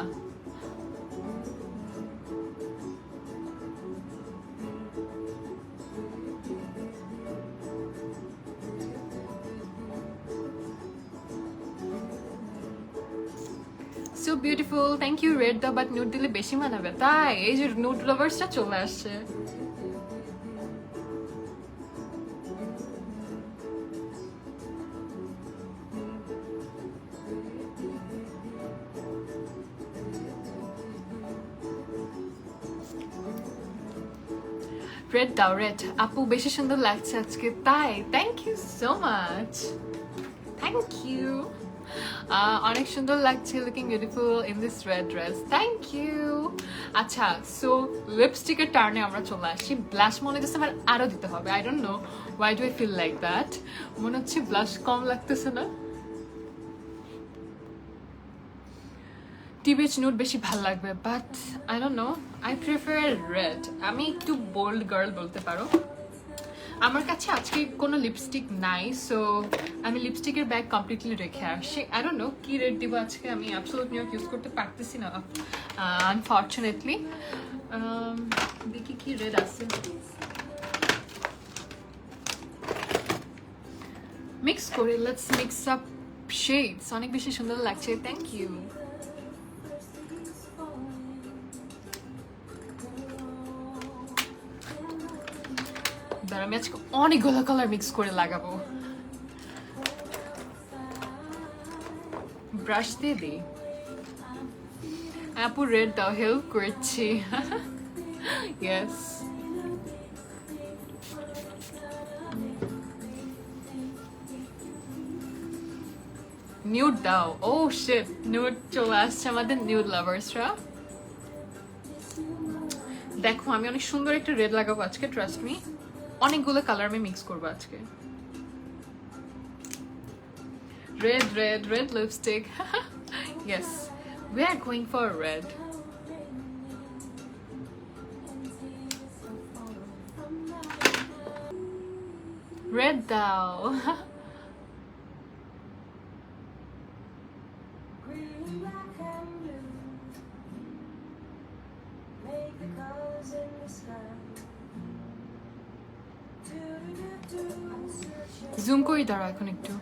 So beautiful, thank you red da but nude dile beshi manabe tai ei je nude lovers ta chole asche red দাও রেড আপু বেশি সুন্দর লাগছে আজকে তাই thank you so much thank you অনেক সুন্দর লাগছে looking beautiful in this red dress thank you আচ্ছা সো লিপস্টিকের টার্নে আমরা চলে আসি ব্লাশ মনে হচ্ছে আমার আরও দিতে হবে I don't know why do I feel like that মনে হচ্ছে ব্লাশ কম লাগতেছে না টিবেচ নুড বেশি ভাল লাগবে but I don't no I prefer red আমি একটু বোল্ড গার্ল বলতে পারো আমার কাছে আজকে কোনো লিপস্টিক নাই সো আমি লিপস্টিকের ব্যাগ কমপ্লিটলি রেখে আসছি আই ডোন্ট নো কি রেড দিব আজকে আমি অ্যাবসলিউট নিউ ইউজ করতে পারতেছি না আনফর্চুনেটলি দেখি কি রেড আছে মিক্স করে লেটস মিক্স আপ শেডস অনেক বেশি সুন্দর লাগছে থ্যাংক ইউ আমি আজকে অনেকগুলো কালার মিক্স করে লাগাবো ব্রাশ দিয়ে দিই আপু রেড দাও হেল্প করছি ইয়েস নিউড দাও ও শিট নিউড চলে আসছে আমাদের নিউড লাভার্সরা দেখো আমি অনেক সুন্দর একটা রেড লাগাবো আজকে ট্রাস্ট মি অনেকগুলো কালার আমি মিক্স করবো আজকে red red red lipstick yes we are going for red red দাও জুম করি দাঁড়া এখন একটু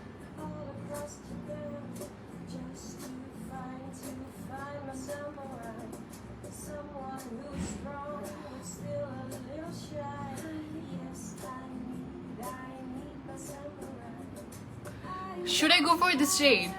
Should I go for this shade?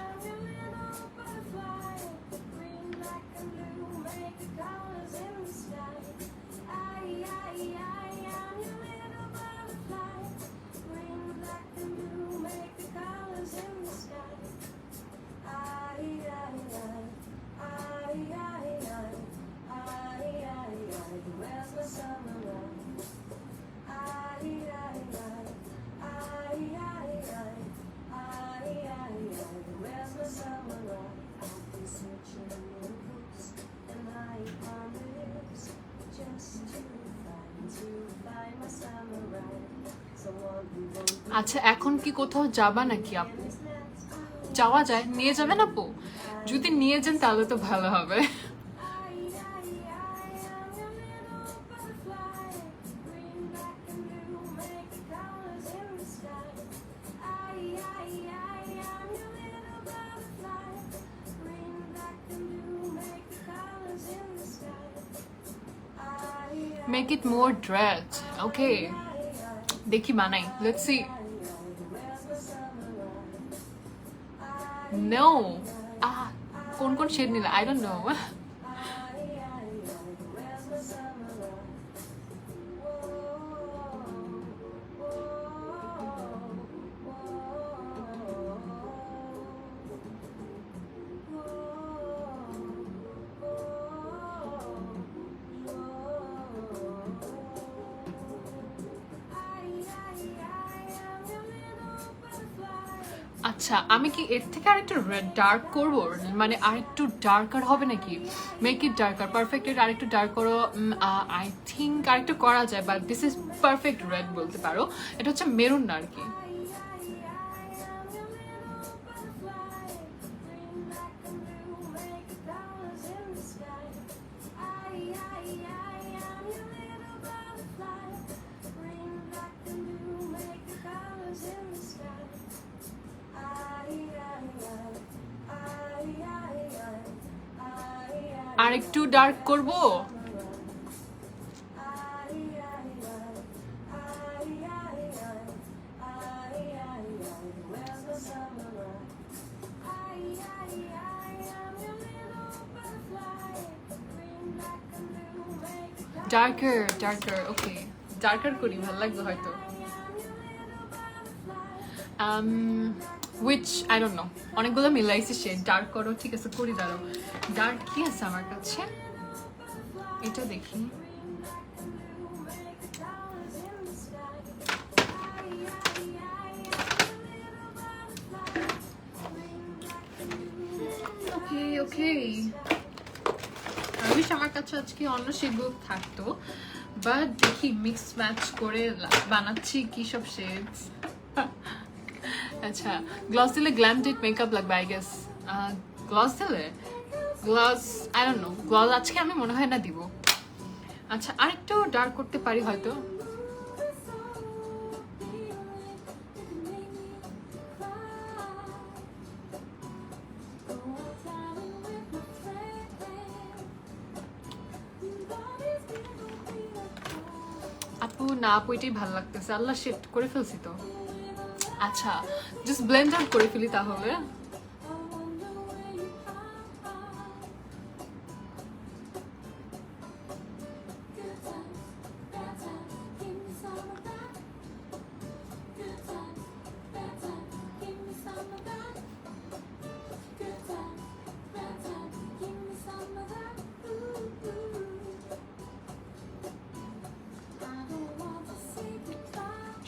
আচ্ছা এখন কি কোথাও যাবা নাকি আপু যাওয়া যায় নিয়ে যাবেন আপু যদি নিয়ে যান তাহলে তো ভালো হবে Make it more dread. Okay. देखी बानाई. Let's see. No. कौन शेड नीला? I don't know. আচ্ছা আমি কি এর থেকে আরেকটু ডার্ক করব মানে আরেকটু ডার্কার হবে নাকি মেক ইট ডার্কার পারফেক্ট এর আরেকটু ডার্ক করো আই থিংক আরেকটু করা যায় but this is perfect red বলতে পারো এটা হচ্ছে মেরুন না আর কি আরেকটু ডার্ক করব darker okay ডার্কার করি, ভালো লাগবে হয়তো। which I don't know, অনেকগুলো মিলাইছি শেড। ডার্ক করো, ঠিক আছে করি, দাঁড়াও। ডার্ক কি আছে আমার কাছে, এটা দেখি। ওকে ওকে, আমি আমার কাছে আজকে অন্য শেডগুলো থাকতো, বাট দেখি মিক্স ম্যাচ করে বানাচ্ছি কি সব শেডস। আচ্ছা, গ্লস দিলে গ্ল্যাম টিট মেকআপ লাগবে আই গেস। গ্লস দিলে gloss I don't no, gloss আজকে আমি মনে হয় না দিব। আচ্ছা, আরেকটু ডার্ক করতে পারি হয়তো। আপু না, আপু এটাই ভালো লাগতেছে, আল্লাহ শেড করে ফেলছি তো। আচ্ছা, জাস্ট ব্লেন্ড আউট করে ফেলি তাহলে।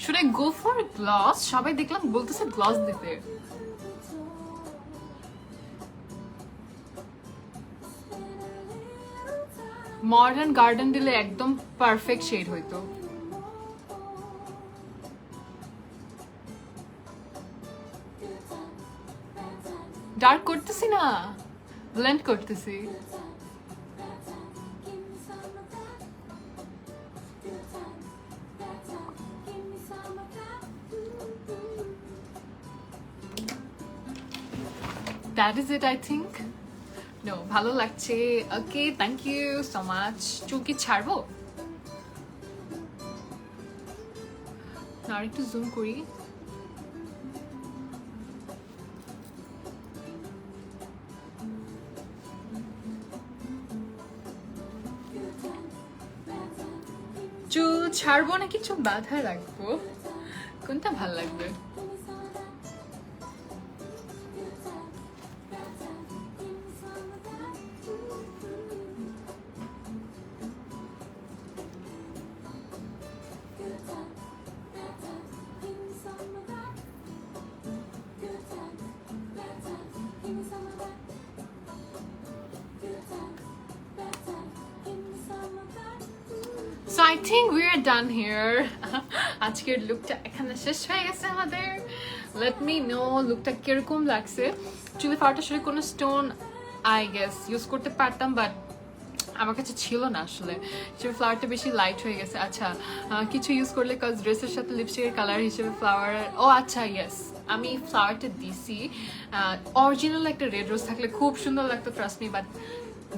Should I go for gloss? সবাই দেখলাম বলতেছে গ্লস দিতে। মডার্ন গার্ডেন দিলে একদম পারফেক্ট শেড হইতো। ডার্ক করতেছি না, ব্লেন্ড করতেছি। That is it, I think. No, ভালো লাগছে। Okay, thank you so much. চুল কি ছাড়বো? না, আরেকটু জুম করি। চুল ছাড়বো নাকি চুল বাঁধা রাখবো, কোনটা ভাল লাগবে? So I think we are done here. আজকের লুকটা এখানে শেষ হয়ে গেছে আমাদের। Let me know লুকটা কিরকম লাগছে। চুলে ফাউন্ডেশনে কোনো স্টোন আই গেস ইউজ করতে পারতাম, বাট আমার কাছে ছিল না আসলে। চুলের ফ্লাওয়ারটা বেশি লাইট হয়ে গেছে। আচ্ছা, কিছু ইউজ করলে কজ ড্রেসের সাথে লিপস্টিকের কালার হিসেবে ফ্লাওয়ার। ও আচ্ছা, ইয়েস, আমি ফ্লাওয়ারটা দিছি। অরিজিনাল একটা রেড রোজ থাকলে খুব সুন্দর লাগতো, ট্রাস্ট মি, বাট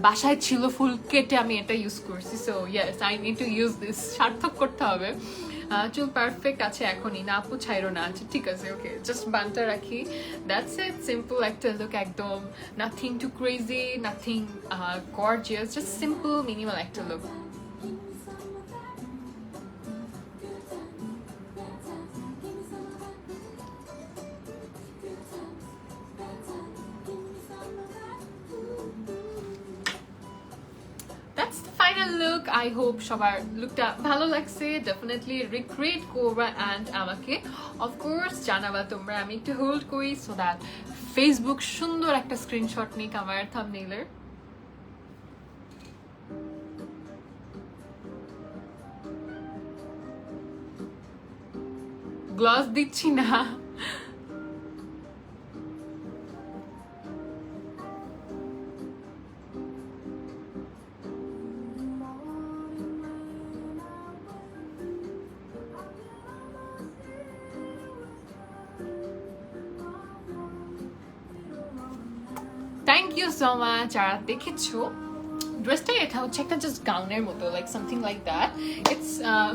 বাসায় ছিল ফুল, কেটে আমি এটা ইউজ করছি। So yes, I need to use this, সার্থক করতে হবে। চুল পারফেক্ট আছে এখনই, না আপু ছাইরো না। আচ্ছা ঠিক আছে, ওকে, জাস্ট বানটা রাখি, দ্যাটস ইট। সিম্পল একটা লুক, একদম nothing to crazy, nothing gorgeous, just simple minimal একটা look. That's the final look. I hope সবার লুকটা ভালো লাগছে। ডেফিনেটলি রিক্রিয়েট করবা অ্যান্ড আমাকে অফকোর্স জানাবা তোমরা। আমি একটু হোল্ড করি সো দ্যাট ফেসবুক সুন্দর একটা স্ক্রিনশট নিক আমার থাম্বনেইলের। গ্লস দিচ্ছি না, থ্যাংক ইউ সো মাচ যারা দেখেছো। ড্রেসটা এটা হচ্ছে একটা জাস্ট গাউনের মতো like something like that it's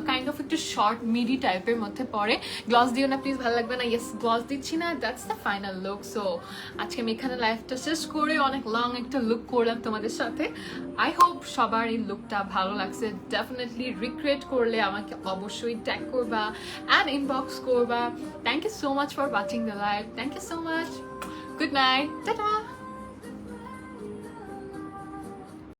kind of একটু শর্ট মিডি টাইপের মধ্যে পড়ে গ্লস দিও না প্লিজ, ভালো লাগবে না। ইয়েস গ্লস দিচ্ছি না, that's the final look. So আজকে আমি এখানে লাইফটা শেষ করে অনেক লং একটা লুক করলাম তোমাদের সাথে। আই হোপ সবার এই লুকটা ভালো লাগছে। ডেফিনেটলি রিক্রিয়েট করলে আমাকে অবশ্যই ট্যাগ করবা অ্যান্ড ইনবক্স করবা। Thank you so much for watching the live, thank you so much, good night, tata.